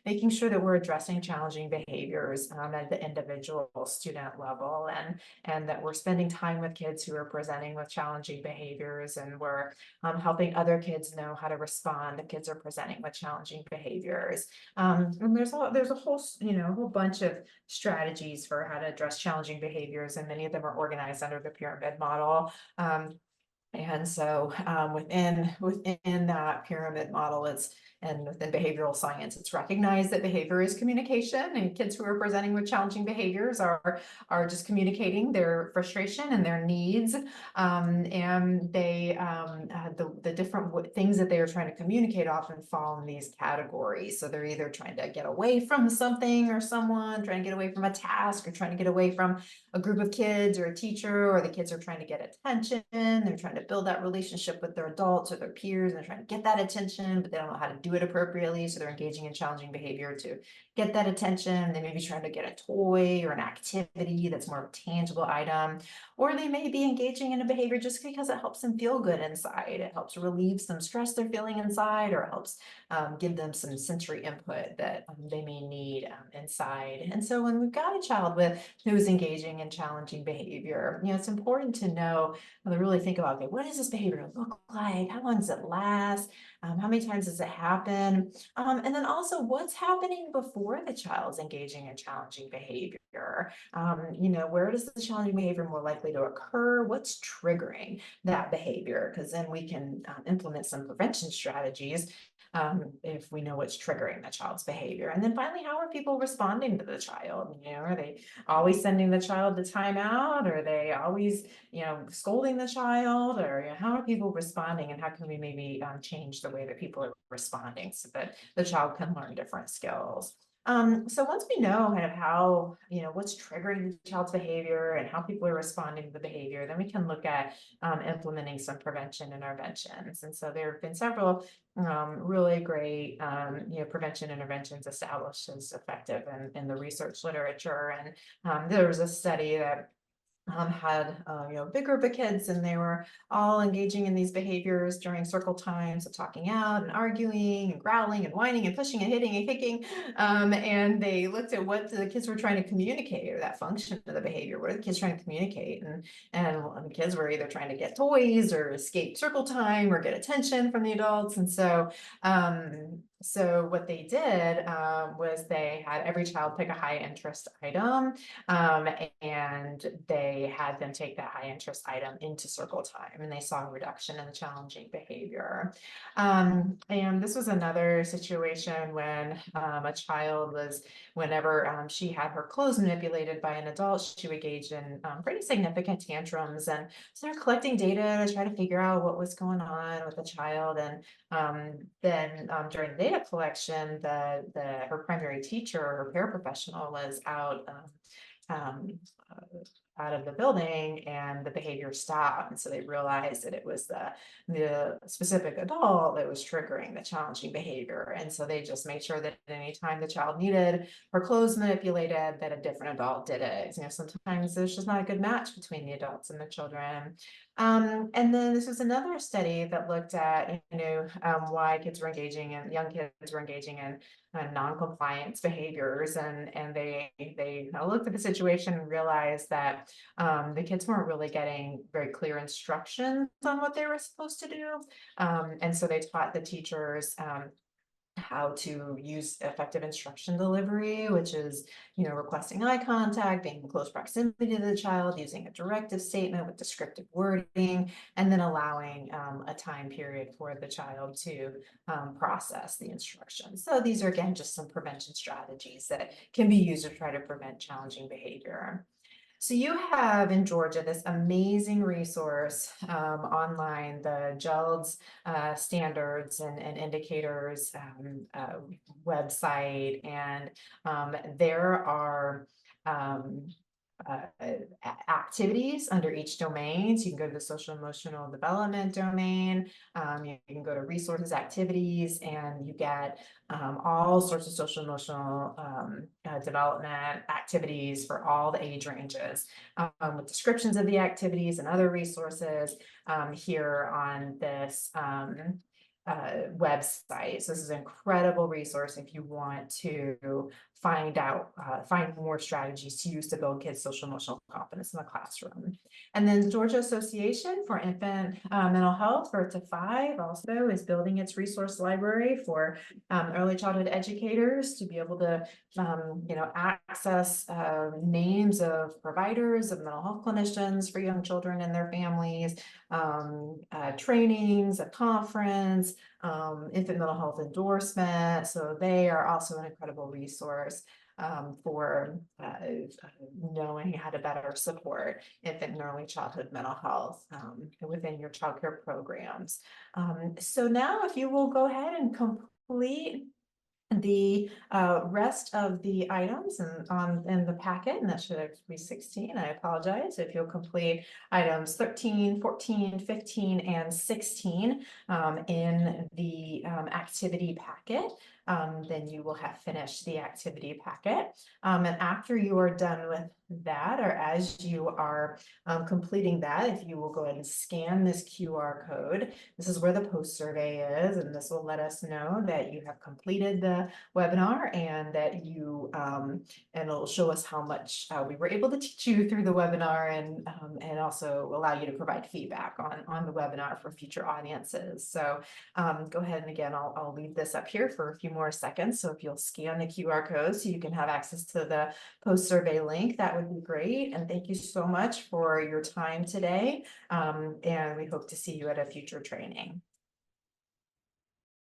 making sure that we're addressing challenging behaviors at the individual student level, and that we're spending time with kids who are presenting with challenging behaviors, and we're helping other kids know how to respond if kids are presenting with challenging behaviors. And there's a whole bunch of strategies for how to address challenging behaviors, and many of them are organized under the pyramid model. And so within that pyramid model, and within behavioral science, it's recognized that behavior is communication, and kids who are presenting with challenging behaviors are just communicating their frustration and their needs. And they the different things that they are trying to communicate often fall in these categories. So they're either trying to get away from something or someone, trying to get away from a task, or trying to get away from a group of kids or a teacher, or the kids are trying to get attention. They're trying to build that relationship with their adults or their peers, and they're trying to get that attention, but they don't know how to do it appropriately. So they're engaging in challenging behavior to get that attention. They may be trying to get a toy or an activity that's more of a tangible item, or they may be engaging in a behavior just because it helps them feel good inside. It helps relieve some stress they're feeling inside, or it helps give them some sensory input that they may need inside. And so when we've got a child who's engaging in challenging behavior, it's important to know, and to really think about, okay, what does this behavior look like? How long does it last? How many times does it happen? And then also, what's happening before the child's engaging in challenging behavior? Where does the challenging behavior more likely to occur? What's triggering that behavior? Because then we can implement some prevention strategies if we know what's triggering the child's behavior. And then finally, how are people responding to the child? Are they always sending the child to timeout? Are they always, scolding the child? Or how are people responding, and how can we maybe change the way that people are responding so that the child can learn different skills? So once we know kind of how, what's triggering the child's behavior and how people are responding to the behavior, then we can look at implementing some prevention interventions. And so there have been several really great, prevention interventions established as effective in the research literature. And there was a study that had a big group of kids, and they were all engaging in these behaviors during circle time, so talking out and arguing and growling and whining and pushing and hitting and kicking. And they looked at what the kids were trying to communicate, or that function of the behavior. What are the kids trying to communicate? And the kids were either trying to get toys or escape circle time or get attention from the adults. And so what they did was they had every child pick a high interest item, and they had them take that high interest item into circle time, and they saw a reduction in the challenging behavior. And this was another situation when a child was, whenever she had her clothes manipulated by an adult, she would engage in pretty significant tantrums. And so they're collecting data to try to figure out what was going on with the child. And then during the data collection, her primary teacher, her paraprofessional, was um, out of the building, and the behavior stopped. And so they realized that it was the specific adult that was triggering the challenging behavior. And so they just made sure that anytime the child needed her clothes manipulated, that a different adult did it. You know, sometimes there's just not a good match between the adults and the children. And then this was another study that looked at, why kids were engaging, and young kids were engaging in non-compliance behaviors, and they looked at the situation and realized that the kids weren't really getting very clear instructions on what they were supposed to do, and so they taught the teachers how to use effective instruction delivery, which is, requesting eye contact, being in close proximity to the child, using a directive statement with descriptive wording, and then allowing a time period for the child to process the instructions. So these are, again, just some prevention strategies that can be used to try to prevent challenging behavior. So you have in Georgia this amazing resource online, the GELDS standards and indicators website, and there are activities under each domain. So you can go to the social emotional development domain, you can go to resources activities, and you get all sorts of social emotional development activities for all the age ranges, with descriptions of the activities and other resources here on this website. So this is an incredible resource if you want to find more strategies to use to build kids' social emotional confidence in the classroom. And then Georgia Association for Infant Mental Health, birth to 5, also is building its resource library for early childhood educators to be able to access names of providers, of mental health clinicians for young children and their families, trainings, a conference, infant mental health endorsement. So they are also an incredible resource for knowing how to better support infant and early childhood mental health within your childcare programs. So now if you will go ahead and complete the rest of the items in the packet, and that should be 16. I apologize. If you'll complete items 13, 14, 15, and 16 in the activity packet, then you will have finished the activity packet. And after you are done with that, or as you are completing that, if you will go ahead and scan this QR code, this is where the post survey is, and this will let us know that you have completed the webinar, and that you and it'll show us how much we were able to teach you through the webinar, and also allow you to provide feedback on the webinar for future audiences. So go ahead, and again, I'll leave this up here for a few more seconds. So if you'll scan the QR code so you can have access to the post survey link, that would be great. And thank you so much for your time today. And we hope to see you at a future training.